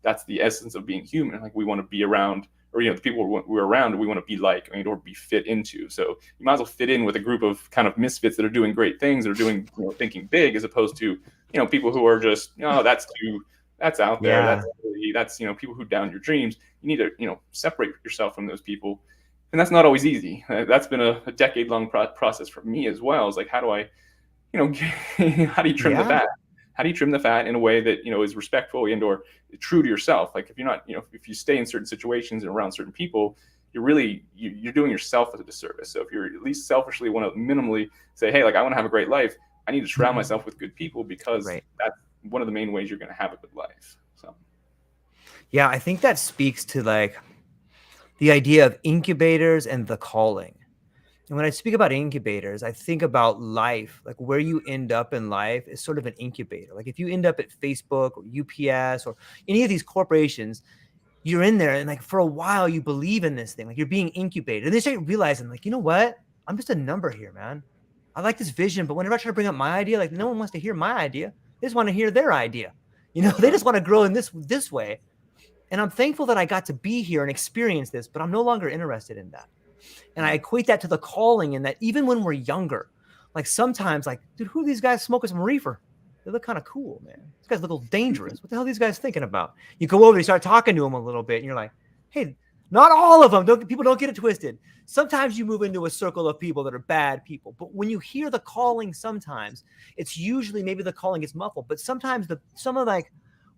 that's the essence of being human. Like, we want to be around, or, the people we're around, we want to be like, or be fit into. So you might as well fit in with a group of kind of misfits that are doing great things, or doing, thinking big, as opposed to, people who are just, oh, that's out there, Yeah. that's people who down your dreams. You need to, separate yourself from those people. And that's not always easy. That's been a decade long process for me as well. It's like, how do I, how do you trim the Yeah. fat? How do you trim the fat in a way that, is respectful and or true to yourself? Like, if you're not, if you stay in certain situations and around certain people, you're doing yourself a disservice. So if you're at least selfishly want to minimally say, hey, like, I want to have a great life, I need to surround myself with good people, because Right. that's one of the main ways you're going to have a good life. So Yeah. I think that speaks to like the idea of incubators and the calling. And when I speak about incubators, I think about life, like where you end up in life is sort of an incubator. Like if you end up at Facebook or UPS or any of these corporations, you're in there and like for a while you believe in this thing, like you're being incubated. And they start realizing, like, you know what? I'm just a number here, man. I like this vision, but whenever I try to bring up my idea, like no one wants to hear my idea. They just want to hear their idea. They just want to grow in this way. And I'm thankful that I got to be here and experience this, but I'm no longer interested in that. And I equate that to the calling, in that even when we're younger, like sometimes, like, dude, who are these guys smoking some reefer? They look kind of cool, man. These guys look a little dangerous. What the hell are these guys thinking about? You go over, you start talking to them a little bit, and you're like, hey, not all of them. People don't get it twisted. Sometimes you move into a circle of people that are bad people. But when you hear the calling, sometimes it's usually maybe the calling gets muffled. But sometimes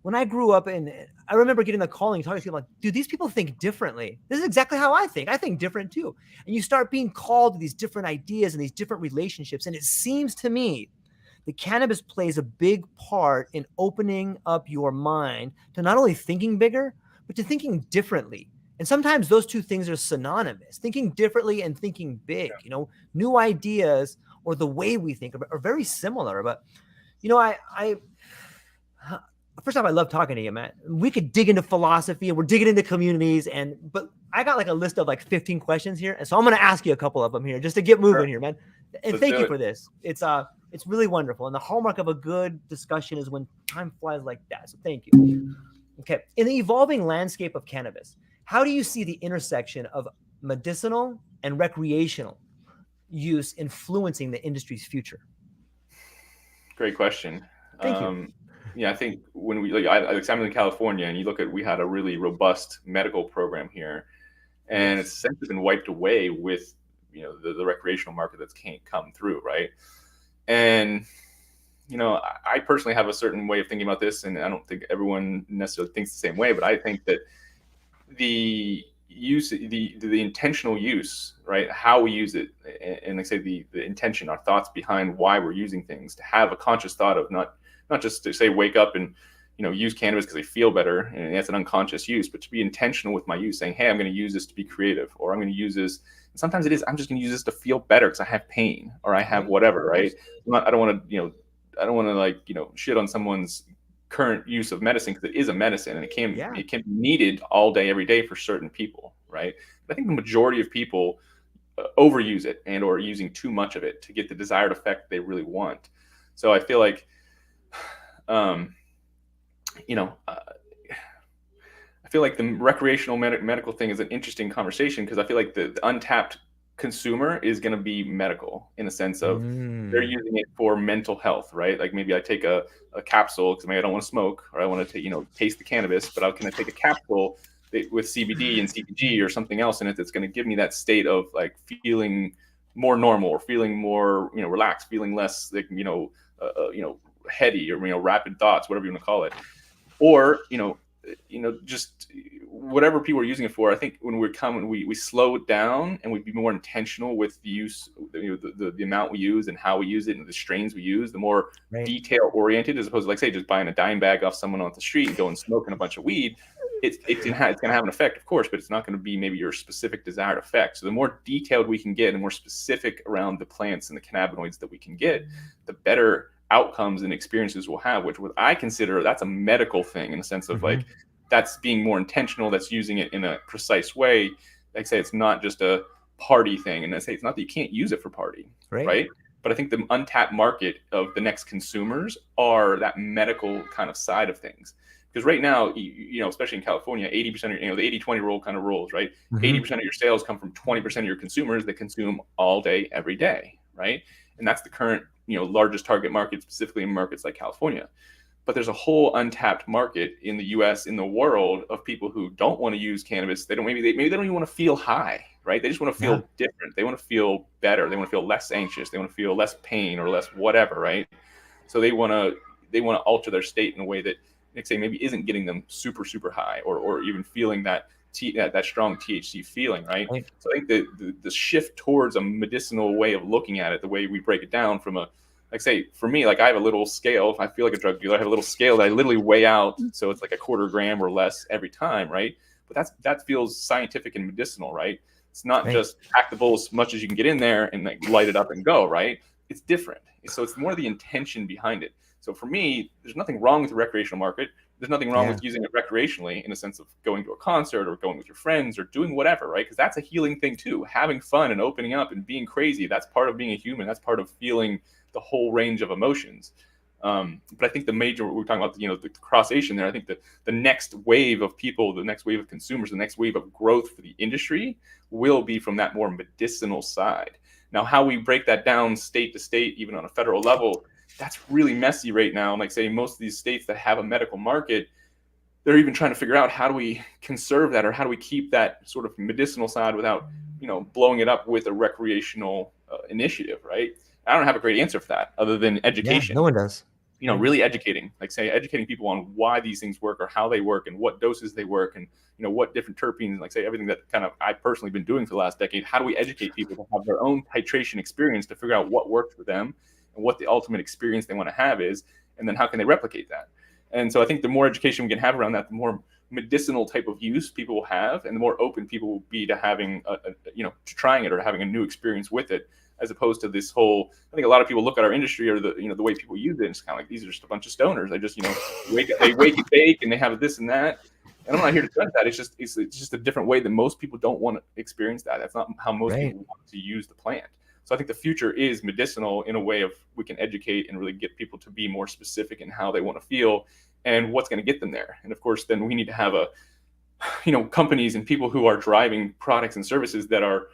when I grew up, and I remember getting the calling, talking to people like, dude, these people think differently. This is exactly how I think. I think different too. And you start being called to these different ideas and these different relationships. And it seems to me that cannabis plays a big part in opening up your mind to not only thinking bigger, but to thinking differently. And sometimes those two things are synonymous. Thinking differently and thinking big, new ideas, or the way we think are very similar. But, first off, I love talking to you, Matt. We could dig into philosophy, and we're digging into communities, but I got like a list of like 15 questions here. And so I'm going to ask you a couple of them here just to get moving here, man. And thank you for this. It's really wonderful. And the hallmark of a good discussion is when time flies like that. So thank you. Okay. In the evolving landscape of cannabis, how do you see the intersection of medicinal and recreational use influencing the industry's future? Great question. Thank you. Yeah, I think when I'm in California, and you look at, we had a really robust medical program here, and it's essentially been wiped away with, the recreational market that's can't come through, right? And, I personally have a certain way of thinking about this, and I don't think everyone necessarily thinks the same way, but I think that the intentional use, right? How we use it, and like I say, the intention, our thoughts behind why we're using things, to have a conscious thought of not just to say wake up and use cannabis because they feel better, and that's an unconscious use, but to be intentional with my use, saying, hey, I'm going to use this to be creative, or I'm going to use this. And sometimes it is, I'm just going to use this to feel better because I have pain or I have whatever, right? I don't want to shit on someone's current use of medicine, because it is a medicine, and it can be needed all day, every day for certain people, right? But I think the majority of people overuse it, and or using too much of it to get the desired effect they really want. So I feel like, I feel like the recreational medical thing is an interesting conversation, because I feel like the untapped consumer is going to be medical, in a sense of they're using it for mental health, right? Like maybe I take a capsule because maybe I don't want to smoke, or I want to taste the cannabis, but can I take a capsule with CBD and CBG or something else in it that's going to give me that state of like feeling more normal, or feeling more relaxed, feeling less like heady, or rapid thoughts, whatever you want to call it, or just whatever people are using it for. I think when we slow it down, and we be more intentional with the use, the amount we use and how we use it and the strains we use, the more detail oriented, as opposed to, like, say, just buying a dime bag off someone off the street and going smoking a bunch of weed. It's going to have an effect, of course, but it's not going to be maybe your specific desired effect. So the more detailed we can get and more specific around the plants and the cannabinoids that we can get, the better outcomes and experiences we'll have, which what I consider, that's a medical thing, in the sense of like, that's being more intentional, that's using it in a precise way. Like I say, it's not just a party thing. And I say, it's not that you can't use it for party, right? But I think the untapped market of the next consumers are that medical kind of side of things. Because right now, especially in California, 80% of the 80-20 rule kind of rules, right? 80% of your sales come from 20% of your consumers that consume all day, every day, right? And that's the current, largest target market, specifically in markets like California. But there's a whole untapped market in the U.S., in the world, of people who don't want to use cannabis. Maybe they don't even want to feel high, right? They just want to feel different. They want to feel better. They want to feel less anxious. They want to feel less pain or less whatever, right? So they want to alter their state in a way that, like, say, maybe isn't getting them super, super high, or even feeling that strong THC feeling, right? So I think the shift towards a medicinal way of looking at it, the way we break it down from a, like, say, for me, like, I have a little scale. If I feel like a drug dealer, I have a little scale that I literally weigh out, so it's like a quarter gram or less every time, right? But that feels scientific and medicinal, right? It's not just pack the bowl as much as you can get in there and like light it up and go, right? It's different. So it's more the intention behind it. So for me, there's nothing wrong with the recreational market. There's nothing wrong with using it recreationally in the sense of going to a concert or going with your friends or doing whatever, right? Because that's a healing thing too. Having fun and opening up and being crazy, that's part of being a human. That's part of feeling the whole range of emotions. But I think the major, we're talking about, the crossation there. I think that the next wave of people, the next wave of consumers, the next wave of growth for the industry will be from that more medicinal side. Now, how we break that down state to state, even on a federal level, that's really messy right now. And like say, most of these states that have a medical market, they're even trying to figure out how do we conserve that, or how do we keep that sort of medicinal side without, blowing it up with a recreational initiative, right? I don't have a great answer for that other than education. Yeah, no one does. Really educating people on why these things work or how they work and what doses they work and, what different terpenes, like say everything that kind of I personally been doing for the last decade. How do we educate people to have their own titration experience to figure out what works for them and what the ultimate experience they want to have is, and then how can they replicate that? And so I think the more education we can have around that, the more medicinal type of use people will have, and the more open people will be to having, to trying it or having a new experience with it, as opposed to this whole. I think a lot of people look at our industry or the way people use it, and it's kind of like these are just a bunch of stoners. They just they wake and bake and they have this and that. And I'm not here to judge that. It's just a different way that most people don't want to experience that. That's not how most people want to use the plant. So I think the future is medicinal in a way of we can educate and really get people to be more specific in how they want to feel and what's going to get them there. And of course, then we need to have companies and people who are driving products and services that are,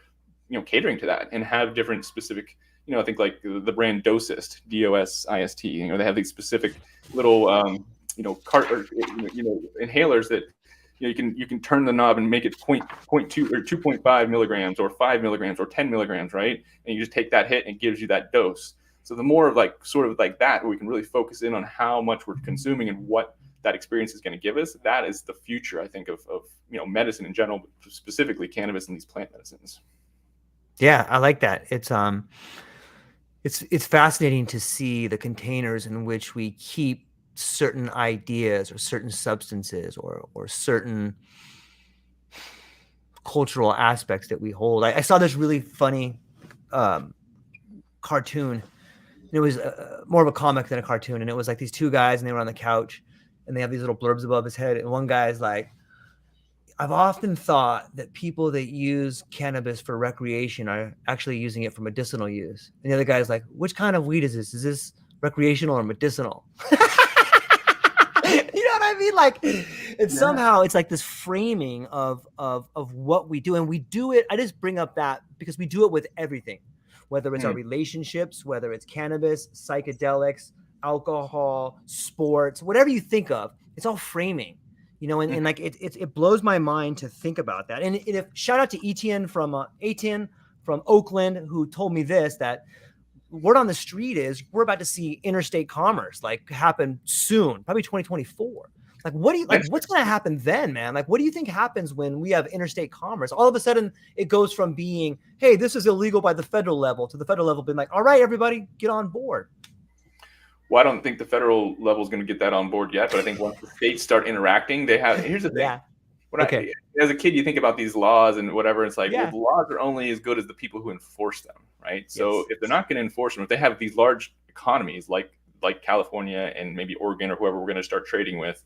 catering to that and have different specific, I think like the brand Dosist, DOSIST, they have these specific little, inhalers that, you can turn the knob and make it 0.2 or 2.5 milligrams or 5 milligrams or 10 milligrams, right? And you just take that hit and it gives you that dose. So the more of sort of that, we can really focus in on how much we're consuming and what that experience is going to give us. That is the future, I think, of medicine in general, but specifically cannabis and these plant medicines. Yeah, I like that. It's fascinating to see the containers in which we keep certain ideas or certain substances or certain cultural aspects that we hold. I saw this really funny cartoon. It was more of a comic than a cartoon, and it was like these two guys, and they were on the couch, and they have these little blurbs above his head, and one guy's like, I've often thought that people that use cannabis for recreation are actually using it for medicinal use. And the other guy's like, which kind of weed is this? Is this recreational or medicinal? You know what I mean? Like, and somehow it's like this framing of what we do. And we do it. I just bring up that because we do it with everything, whether it's our relationships, whether it's cannabis, psychedelics, alcohol, sports, whatever you think of, it's all framing. And like it blows my mind to think about that. And if shout out to Etienne from Oakland, who told me this, that word on the street is we're about to see interstate commerce happen soon, probably 2024. Like, what's going to happen then, man? Like, what do you think happens when we have interstate commerce? All of a sudden it goes from being, hey, this is illegal by the federal level, to the federal level being like, all right, everybody get on board. Well, I don't think the federal level is going to get that on board yet, but I think once the states start interacting, here's the thing. Yeah. As a kid, you think about these laws and whatever. It's like, well, the laws are only as good as the people who enforce them, right? So if they're not going to enforce them, if they have these large economies like California and maybe Oregon or whoever we're going to start trading with,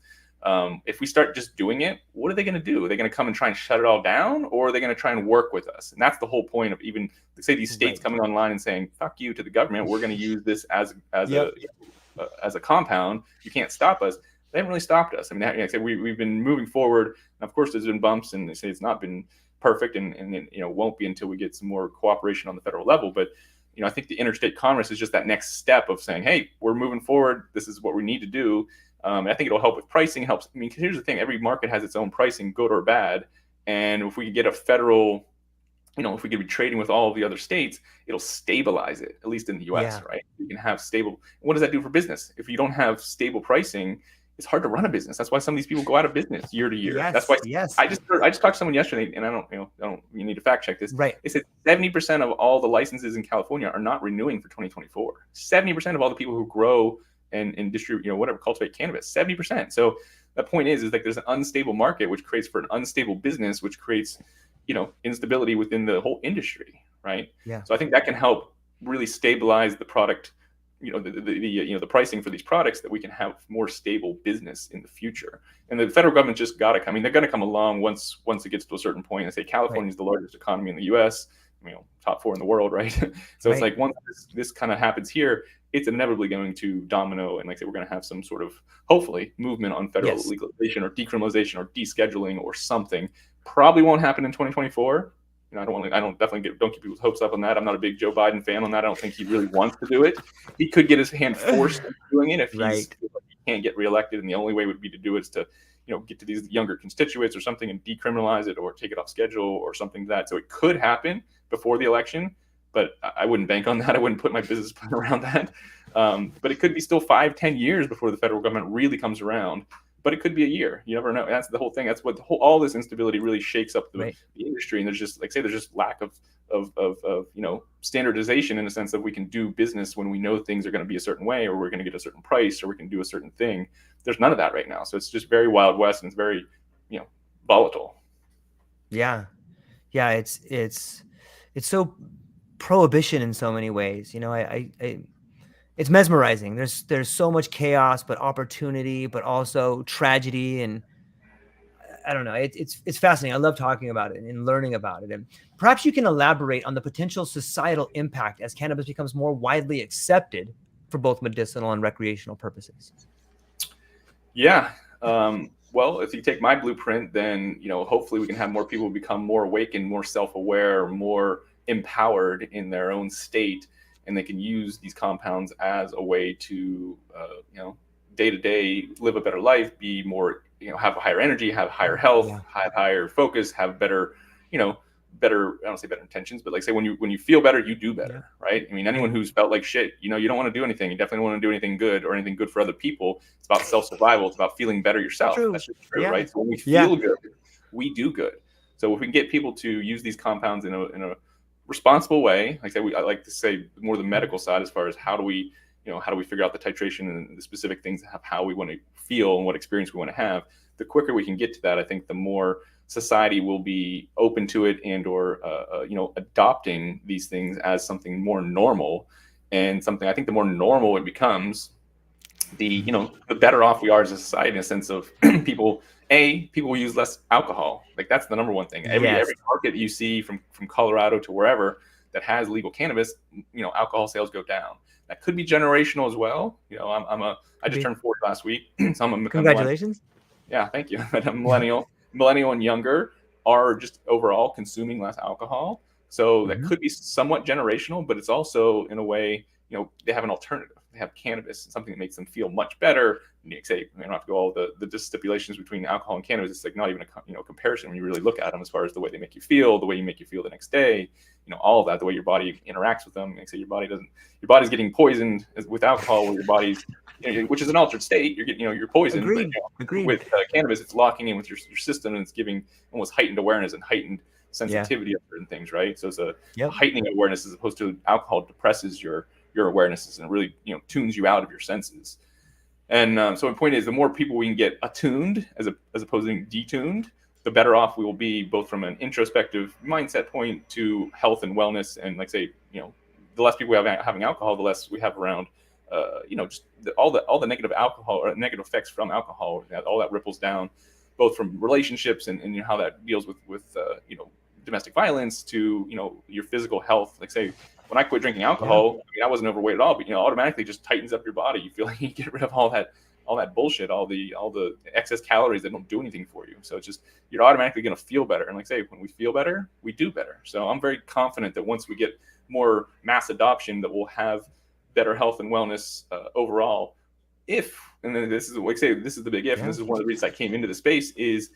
if we start just doing it, what are they going to do? Are they going to come and try and shut it all down, or are they going to try and work with us? And that's the whole point of even, say, these states coming online and saying, fuck you to the government. We're going to use this as a compound. You can't stop us. They haven't really stopped us. I mean, like I said, we've been moving forward. And of course, there's been bumps, and they say it's not been perfect, and won't be until we get some more cooperation on the federal level. But I think the interstate commerce is just that next step of saying, hey, we're moving forward. This is what we need to do. And I think it'll help with pricing. Helps. I mean, because here's the thing: every market has its own pricing, good or bad. And if we get a federal, if we could be trading with all of the other states, it'll stabilize it, at least in the U.S. Right? You can have stable. What does that do for business? If you don't have stable pricing, it's hard to run a business. That's why some of these people go out of business year to year. That's why I just talked to someone yesterday, and I don't you need to fact check this. Right. They said 70% of all the licenses in California are not renewing for 2024. 70% of all the people who grow and distribute, whatever, cultivate cannabis, 70%. So the point is like there's an unstable market, which creates for an unstable business, which creates, instability within the whole industry. Right. Yeah. So I think that can help really stabilize the product, the pricing for these products, that we can have more stable business in the future. And the federal government just got to come. I mean, they're going to come along once it gets to a certain point. I say California is the largest economy in the U.S. Top 4 in the world, right? So it's like once this kind of happens here, it's inevitably going to domino, and like I say, we're going to have some sort of, hopefully, movement on federal legalization or decriminalization or descheduling or something. Probably won't happen in 2024. Don't get people's hopes up on that. I'm not a big Joe Biden fan on that. I don't think he really wants to do it. He could get his hand forced into doing it if he can't get reelected, and the only way would be to do it is to, get to these younger constituents or something and decriminalize it or take it off schedule or something like that. So it could happen before the election, but I wouldn't bank on that. I wouldn't put my business plan around that. But it could be still 5-10 years before the federal government really comes around. But it could be a year. You never know. That's the whole thing. That's what all this instability really shakes up the industry. And there's just, there's just lack of standardization, in the sense that we can do business when we know things are going to be a certain way, or we're going to get a certain price, or we can do a certain thing. There's none of that right now. So it's just very Wild West, and it's very, volatile. Yeah. Yeah. It's so prohibition in so many ways. It's mesmerizing. There's so much chaos, but opportunity, but also tragedy. And I don't know. It's fascinating. I love talking about it and learning about it. And perhaps you can elaborate on the potential societal impact as cannabis becomes more widely accepted for both medicinal and recreational purposes. Yeah. Well, if you take my blueprint, then, hopefully we can have more people become more awakened, more self-aware, more empowered in their own state, and they can use these compounds as a way to, day to day live a better life, be more, have a higher energy, have higher health, have higher focus, have better, better, I don't say better intentions, but say when you feel better, you do better, right? I mean, anyone who's felt like shit, you don't want to do anything. You definitely don't want to do anything good or anything good for other people. It's about self-survival. It's about feeling better yourself. That's just true, right? So when we feel good, we do good. So if we can get people to use these compounds in a responsible way, I like to say more the medical side, as far as how do we figure out the titration and the specific things of how we want to feel and what experience we want to have. The quicker we can get to that, I think the more society will be open to it, and or adopting these things as something more normal, and something, I think the more normal it becomes, the better off we are as a society, in a sense of people will use less alcohol. That's the number one thing. Every market you see from Colorado to wherever that has legal cannabis, alcohol sales go down. That could be generational as well. I just turned 40 last week, so Congratulations. Yeah, thank you. I'm a millennial and younger are just overall consuming less alcohol. So that could be somewhat generational, but it's also, in a way, they have an alternative. They have cannabis, something that makes them feel much better. You say, don't have to go all the stipulations between alcohol and cannabis. It's not even a comparison when you really look at them, as far as the way they make you feel, the way you make you feel the next day, all of that, the way your body interacts with them. Your body's getting poisoned with alcohol, where your body's, which is an altered state. You're getting, you're poisoned. Agreed. But, with cannabis, it's locking in with your system, and it's giving almost heightened awareness and heightened sensitivity of certain things, right? So it's a heightening awareness, as opposed to alcohol depresses your awarenesses and really tunes you out of your senses. And so my point is, the more people we can get attuned as opposed to detuned, the better off we will be, both from an introspective mindset point to health and wellness. And the less people we have having alcohol, the less we have around, just all the negative alcohol or negative effects from alcohol. All that ripples down, both from relationships and how that deals with domestic violence to your physical health. When I quit drinking alcohol, I wasn't overweight at all, but automatically just tightens up your body. You feel like you get rid of all that bullshit, all the excess calories that don't do anything for you. So it's just, you're automatically going to feel better. And when we feel better, we do better. So I'm very confident that once we get more mass adoption, that we'll have better health and wellness overall. And then this is the big if, and this is one of the reasons I came into the space, is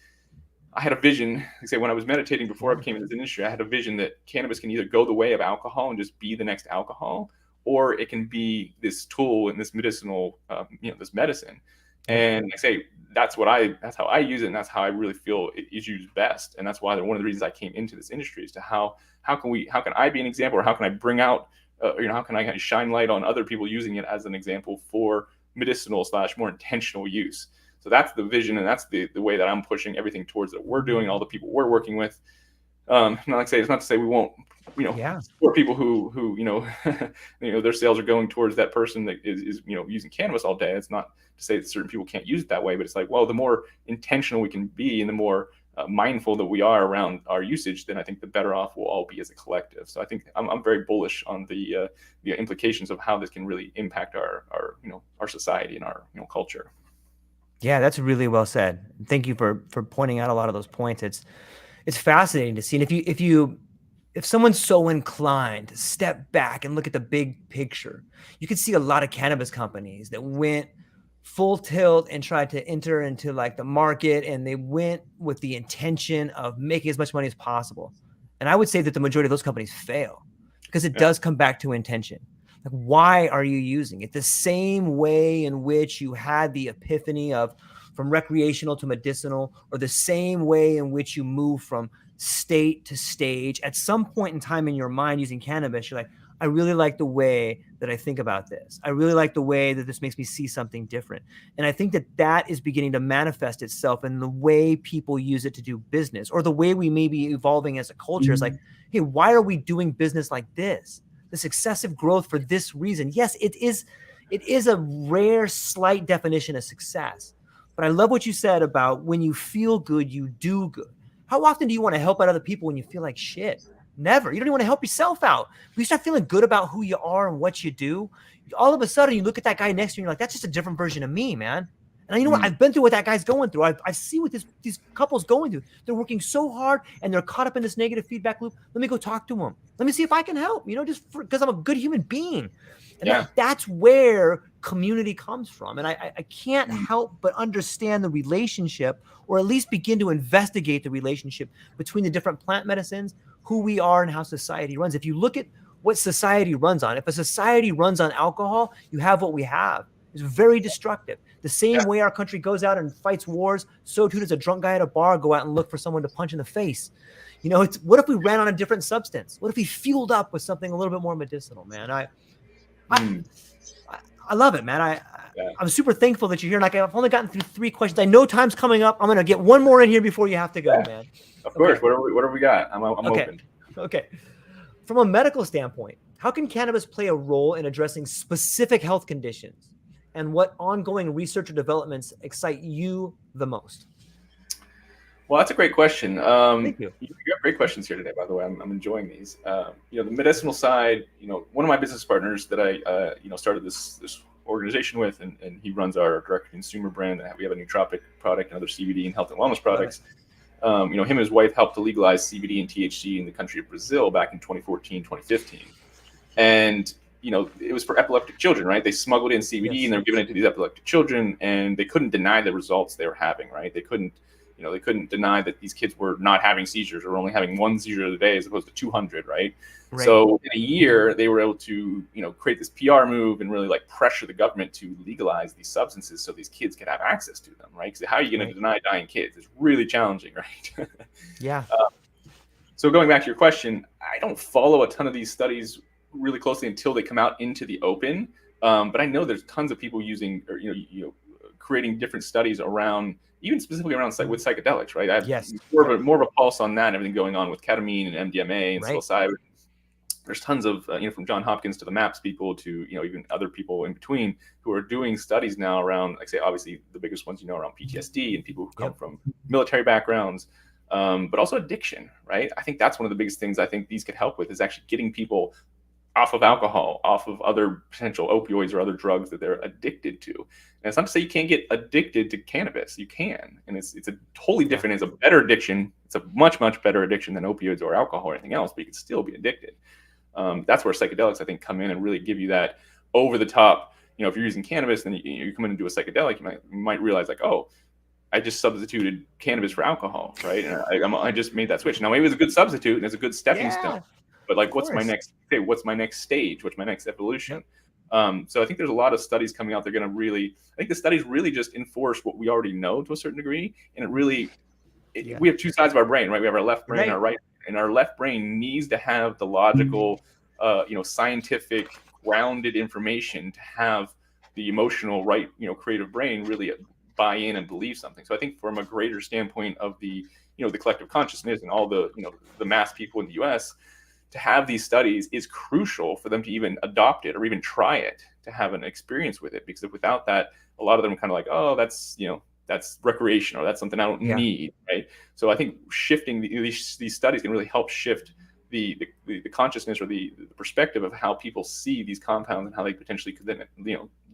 I had a vision. When I was meditating before I became in this industry, I had a vision that cannabis can either go the way of alcohol and just be the next alcohol, or it can be this tool and this medicinal, this medicine. And that's how I use it, and that's how I really feel it is used best. And that's why one of the reasons I came into this industry is to how can I be an example, or how can I bring out, how can I shine light on other people using it as an example for medicinal / more intentional use. So that's the vision, and that's the way that I'm pushing everything towards, that we're doing, all the people we're working with. It's not to say we won't Yeah. support people who their sales are going towards that person that is using cannabis all day. It's not to say that certain people can't use it that way, but it's like, well, the more intentional we can be and the more mindful that we are around our usage, then I think the better off we'll all be as a collective. So I think I'm very bullish on the implications of how this can really impact our society and our culture. Yeah, that's really well said. Thank you for pointing out a lot of those points. It's fascinating to see. And if someone's so inclined to step back and look at the big picture, you could see a lot of cannabis companies that went full tilt and tried to enter into like the market, and they went with the intention of making as much money as possible. And I would say that the majority of those companies fail because it does come back to intention. Like, why are you using it? The same way in which you had the epiphany of from recreational to medicinal, or the same way in which you move from state to stage. At some point in time in your mind using cannabis, you're like, I really like the way that I think about this. I really like the way that this makes me see something different. And I think that that is beginning to manifest itself in the way people use it to do business, or the way we may be evolving as a culture. Is like, hey, why are we doing business like this? This excessive growth for this reason. Yes, it is a rare, slight definition of success. But I love what you said about when you feel good, you do good. How often do you want to help out other people when you feel like shit? Never. You don't even want to help yourself out. When you start feeling good about who you are and what you do, all of a sudden you look at that guy next to you and you're like, that's just a different version of me, man. And you know what? I've been through what that guy's going through. I see what these couples going through. They're working so hard and they're caught up in this negative feedback loop. Let me go talk to them. Let me see if I can help, just because I'm a good human being. And that's where community comes from. And I can't help but understand the relationship, or at least begin to investigate the relationship between the different plant medicines, who we are, and how society runs. If you look at what society runs on, if a society runs on alcohol, you have what we have. It's very destructive. The same way our country goes out and fights wars, so too does a drunk guy at a bar go out and look for someone to punch in the face. What if we ran on a different substance? What if we fueled up with something a little bit more medicinal, man? I love it, man. I'm super thankful that you're here. Like, I've only gotten through 3 questions. I know time's coming up. I'm going to get one more in here before you have to go, man. Of course. What have we got? I'm open. Okay. From a medical standpoint, how can cannabis play a role in addressing specific health conditions? And what ongoing research or developments excite you the most? Well, that's a great question. Thank you. You have great questions here today, by the way. I'm enjoying these. The medicinal side, one of my business partners that I, started this organization with, and he runs our direct-to-consumer brand. We have a nootropic product and other CBD and health and wellness products. Him and his wife helped to legalize CBD and THC in the country of Brazil back in 2014, 2015. And it was for epileptic children, right? They smuggled in CBD and they were giving it to these epileptic children, and they couldn't deny the results they were having, right? They couldn't deny that these kids were not having seizures, or only having 1 seizure a day as opposed to 200, right? So in a year, they were able to, create this PR move and really pressure the government to legalize these substances so these kids could have access to them, right? Because how are you going to deny dying kids? It's really challenging, right? Yeah. So going back to your question, I don't follow a ton of these studies really closely until they come out into the open. But I know there's tons of people using, or creating different studies around, even specifically around with psychedelics, right? I have more of a pulse on that and everything going on with ketamine and MDMA and psilocybin. There's tons of, from John Hopkins to the MAPS people to, even other people in between who are doing studies now around, like say, obviously the biggest ones, around PTSD and people who come from military backgrounds, but also addiction, right? I think that's one of the biggest things I think these could help with, is actually getting people off of alcohol, off of other potential opioids or other drugs that they're addicted to. And it's not to say you can't get addicted to cannabis. You can. And it's a totally different, it's a better addiction. It's a much, much better addiction than opioids or alcohol or anything else, but you can still be addicted. That's where psychedelics, I think, come in and really give you that over the top. If you're using cannabis, then you come in and do a psychedelic, you might realize oh, I just substituted cannabis for alcohol, right? And I just made that switch. Now, maybe it's a good substitute and it's a good stepping stone. But what's my next stage? What's my next evolution? So I think there's a lot of studies coming out. I think the studies really just enforce what we already know to a certain degree. And we have two sides of our brain, right? We have our left brain and our right. And our left brain needs to have the logical, scientific, grounded information to have the emotional, right, creative brain really buy in and believe something. So I think from a greater standpoint of the, the collective consciousness and all the, the mass people in the U.S., to have these studies is crucial for them to even adopt it or even try it, to have an experience with it. Because if without that, a lot of them are kind of like, oh, that's recreational, that's something I don't Yeah. need, right? So I think shifting these studies can really help shift the consciousness or the perspective of how people see these compounds and how they potentially could then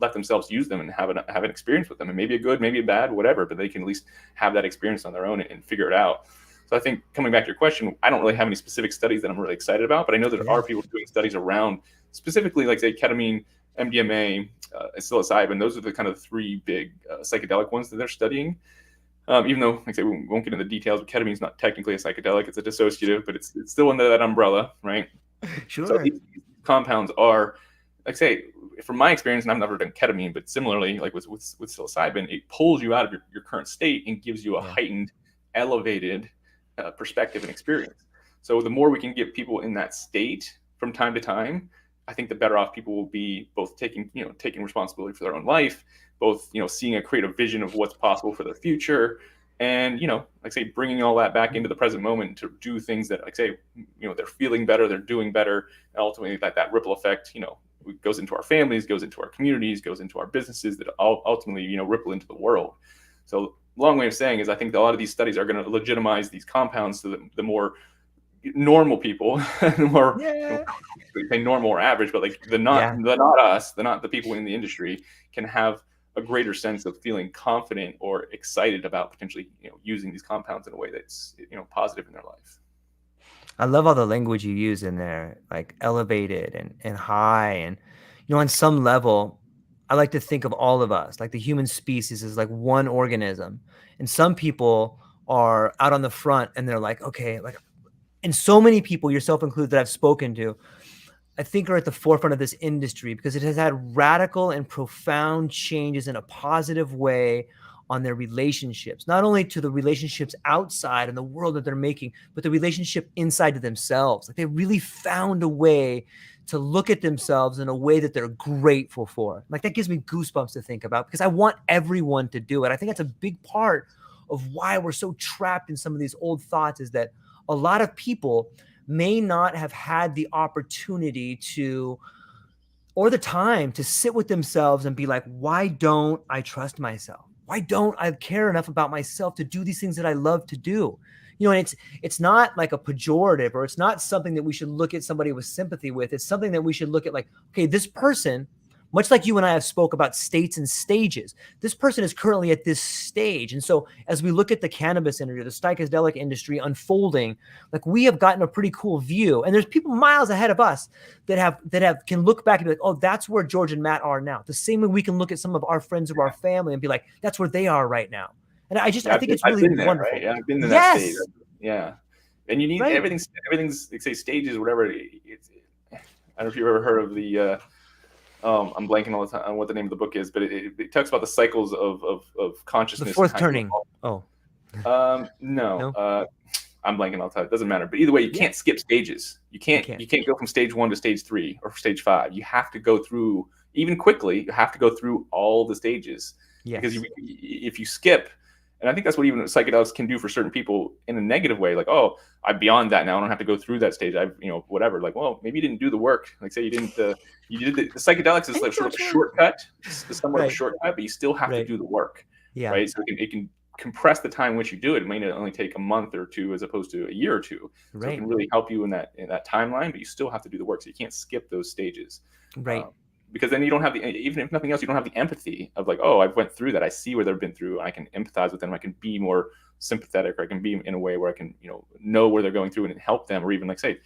let themselves use them and have an experience with them, and maybe a good, maybe a bad, whatever, but they can at least have that experience on their own and figure it out. So I think, coming back to your question, I don't really have any specific studies that I'm really excited about, but I know that there Yeah. are people doing studies around specifically, like, say, ketamine, MDMA, psilocybin. Those are the kind of three big psychedelic ones that they're studying. Even though, like I say, we won't get into the details, but ketamine is not technically a psychedelic; it's a dissociative, but it's still under that umbrella, right? So Sure. these compounds are, like I say, from my experience, and I've never done ketamine, but similarly, like with psilocybin, it pulls you out of your current state and gives you a Yeah. heightened, elevated perspective and experience. So the more we can get people in that state from time to time, I think the better off people will be, both taking responsibility for their own life, both seeing a creative vision of what's possible for their future, and like say, bringing all that back into the present moment to do things that, like say, they're feeling better, they're doing better, and ultimately that ripple effect goes into our families, goes into our communities, goes into our businesses, that all ultimately ripple into the world. So long way of saying is, I think a lot of these studies are going to legitimize these compounds so that the more normal people, the more, Yeah. we say normal or average, but like Yeah. not us, not the people in the industry, can have a greater sense of feeling confident or excited about potentially using these compounds in a way that's positive in their life. I love all the language you use in there, like elevated and high. And, on some level, I like to think of all of us, like the human species, as like one organism. And some people are out on the front and they're like, okay, like, and so many people, yourself included, that I've spoken to, I think are at the forefront of this industry because it has had radical and profound changes in a positive way on their relationships, not only to the relationships outside and the world that they're making, but the relationship inside to themselves. Like, they really found a way to look at themselves in a way that they're grateful for. Like, that gives me goosebumps to think about, because I want everyone to do it. I think that's a big part of why we're so trapped in some of these old thoughts, is that a lot of people may not have had the opportunity to, or the time to, sit with themselves and be like, why don't I trust myself? Why don't I care enough about myself to do these things that I love to do? And it's not like a pejorative, or it's not something that we should look at somebody with sympathy with. It's something that we should look at like, okay, this person, much like you and I have spoke about states and stages, this person is currently at this stage. And so as we look at the cannabis industry, the psychedelic industry unfolding, like, we have gotten a pretty cool view. And there's people miles ahead of us that can look back and be like, oh, that's where George and Matt are now. The same way we can look at some of our friends of our family and be like, that's where they are right now. And I Yeah, think it's I've really been there, wonderful. right? Yeah, I've been in that stage. Yes. Yeah, and you need Right. everything's like, say, stages, whatever. I don't know if you've ever heard of the. I'm blanking all the time on what the name of the book is, but it talks about the cycles of The consciousness and fourth how you turning. Oh, No, no, I'm blanking all the time. It doesn't matter. But either way, you yeah, can't skip stages. You you can't can't. you can't go from stage 1 to stage 3 or stage 5. You have to go through, even quickly. You have to go through all the stages, because Yes. if you skip, and I think that's what even psychedelics can do for certain people in a negative way. Like, oh, I'm beyond that now. I don't have to go through that stage. I've whatever. Like, well, maybe you didn't do the work. Like, say you didn't. You did the psychedelics is Hey, like sort of a Joshua. shortcut, somewhat of a Right. shortcut, but you still have to Right. do the work, Yeah. right? So it can compress the time in which you do it. It may only take a month or two as opposed to a year or two. So it Right. can really help you in that timeline, but you still have to do the work. So you can't skip those stages. Right. Um, because then you don't have even if nothing else, you don't have the empathy of like, oh, I've went through that. I see where they've been through. I can empathize with them. I can be more sympathetic, or I can be in a way where I can, know where they're going through and help them, or even, like, say,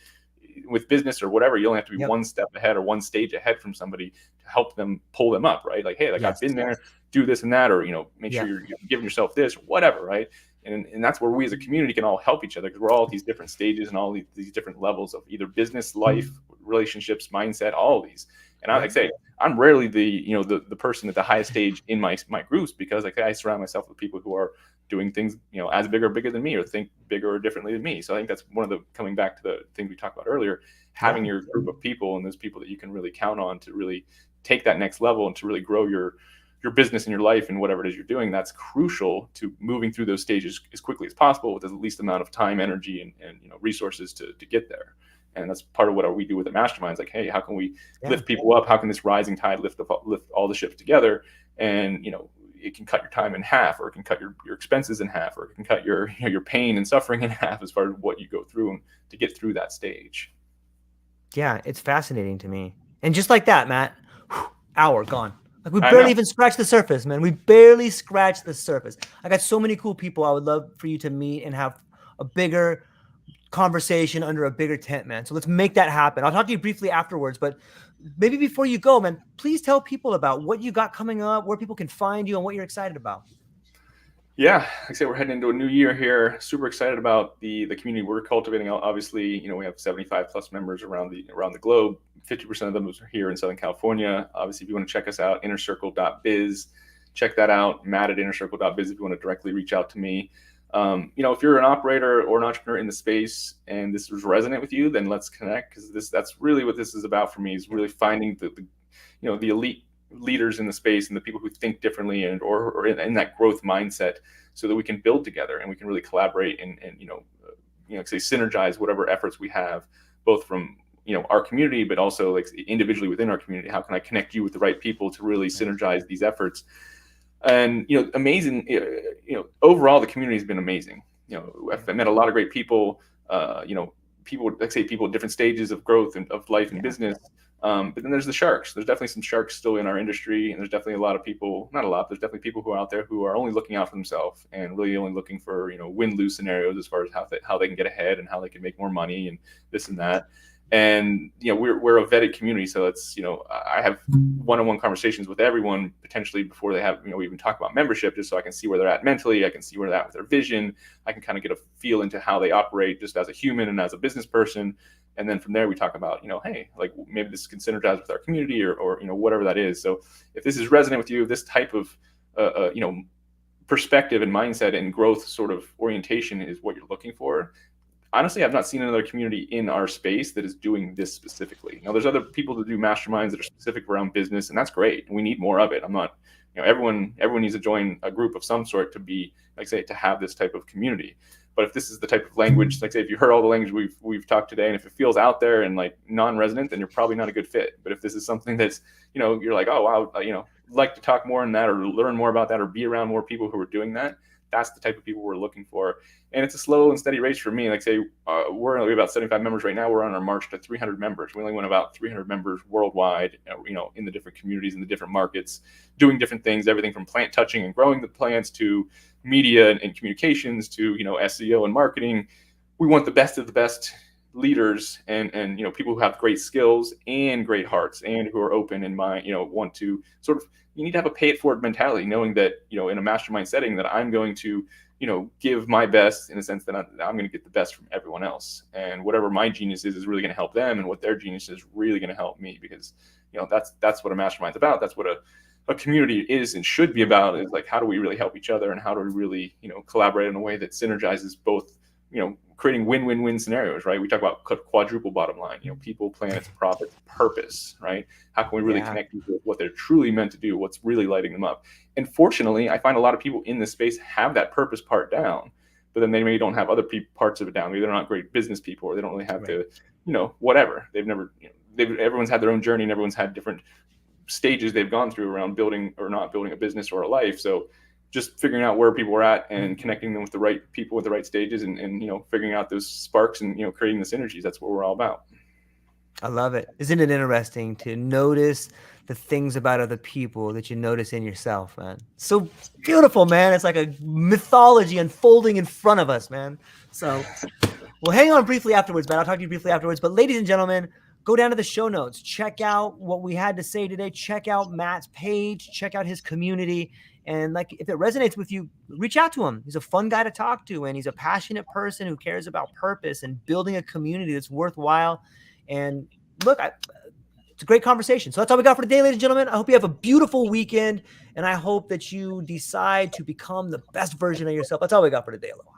with business or whatever, you only have to be Yep. one step ahead or one stage ahead from somebody to help them pull them up, right? Like, hey, like, Yes. I've been there, do this and that, or make sure Yeah. you're giving yourself this, or whatever, right? And that's where we as a community can all help each other, because we're all at these different stages and all these different levels of either business, life, relationships, mindset, all of these. And I, like, Right. say, I'm rarely the person at the highest stage in my groups, because, like, I surround myself with people who are doing things as big or bigger than me, or think bigger or differently than me. So I think that's one of the, coming back to the thing we talked about earlier, Yeah. having your group of people, and those people that you can really count on to really take that next level and to really grow your business and your life and whatever it is you're doing. That's crucial to moving through those stages as quickly as possible with the least amount of time, energy, and resources to get there. And that's part of what we do with the masterminds. Like, hey, how can we Yeah. lift people up? How can this rising tide lift all the ships together? And, it can cut your time in half, or it can cut your expenses in half, or it can cut your pain and suffering in half as far as what you go through to get through that stage. Yeah, it's fascinating to me. And just like that, Matt, hour gone. Like we I barely know. even scratched the surface, man. We barely scratched the surface. I got so many cool people I would love for you to meet and have a bigger conversation under a bigger tent, man. So let's make that happen. I'll talk to you briefly afterwards, but maybe before you go, man, please tell people about what you got coming up, where people can find you, and what you're excited about. Yeah, like I say, we're heading into a new year here. Super excited about the community we're cultivating. Obviously, we have 75 plus members around the globe. 50% of them are here in Southern California. Obviously, if you want to check us out, innercircle.biz, check that out. Matt at innercircle.biz if you want to directly reach out to me. If you're an operator or an entrepreneur in the space and this was resonant with you, then let's connect, because that's really what this is about for me, is really finding the elite leaders in the space and the people who think differently or in that growth mindset, so that we can build together and we can really collaborate and say synergize whatever efforts we have, both from our community, but also like individually within our community. How can I connect you with the right people to really synergize these efforts? And amazing. Overall, the community has been amazing. I've met a lot of great people. People at different stages of growth and of life and business. But then there's the sharks. There's definitely some sharks still in our industry, and there's definitely a lot of people. Not a lot. There's definitely people who are out there who are only looking out for themselves and really only looking for win-lose scenarios as far as how they can get ahead and how they can make more money and this and that. And we're a vetted community, so it's I have one-on-one conversations with everyone potentially before they have we even talk about membership, just so I can see where they're at mentally. I can see where they're at with their vision. I can kind of get a feel into how they operate just as a human and as a business person. And then from there we talk about hey, like maybe this can synergize with our community or whatever that is. So if this is resonant with you, this type of perspective and mindset and growth sort of orientation is what you're looking for. Honestly, I've not seen another community in our space that is doing this specifically. There's other people that do masterminds that are specific around business, and that's great. We need more of it. I'm not, everyone needs to join a group of some sort to be, to have this type of community. But if this is the type of language, if you heard all the language we've talked today, and if it feels out there and non-resonant, then you're probably not a good fit. But if this is something that's, you're like, oh wow, like to talk more on that or learn more about that or be around more people who are doing that, that's the type of people we're looking for. And it's a slow and steady race for me. We're only about 75 members right now. We're on our march to 300 members. We only went about 300 members worldwide, in the different communities, in the different markets, doing different things, everything from plant touching and growing the plants to media and communications to, SEO and marketing. We want the best of the best leaders and people who have great skills and great hearts and who are open and want to sort of, you need to have a pay it forward mentality, knowing that, in a mastermind setting that I'm going to, give my best in a sense that I'm going to get the best from everyone else. And whatever my genius is really going to help them. And what their genius is really going to help me, because, that's what a mastermind's about. That's what a community is and should be about, is how do we really help each other and how do we really, collaborate in a way that synergizes both, creating win-win-win scenarios, right? We talk about quadruple bottom line, people, planets, profits, purpose, right? How can we really connect people with what they're truly meant to do, what's really lighting them up? And fortunately, I find a lot of people in this space have that purpose part down, but then they maybe don't have other parts of it down. Maybe they're not great business people, or they don't really have to, whatever. They've never, everyone's had their own journey and everyone's had different stages they've gone through around building or not building a business or a life. So just figuring out where people are at and connecting them with the right people with the right stages and figuring out those sparks and, creating the synergies. That's what we're all about. I love it. Isn't it interesting to notice the things about other people that you notice in yourself, man? So beautiful, man. It's like a mythology unfolding in front of us, man. So we'll hang on briefly afterwards, man. I'll talk to you briefly afterwards. But ladies and gentlemen, go down to the show notes. Check out what we had to say today. Check out Matt's page. Check out his community. And if it resonates with you, reach out to him. He's a fun guy to talk to, and he's a passionate person who cares about purpose and building a community that's worthwhile. And look, it's a great conversation. So that's all we got for today, ladies and gentlemen. I hope you have a beautiful weekend, and I hope that you decide to become the best version of yourself. That's all we got for today. Aloha.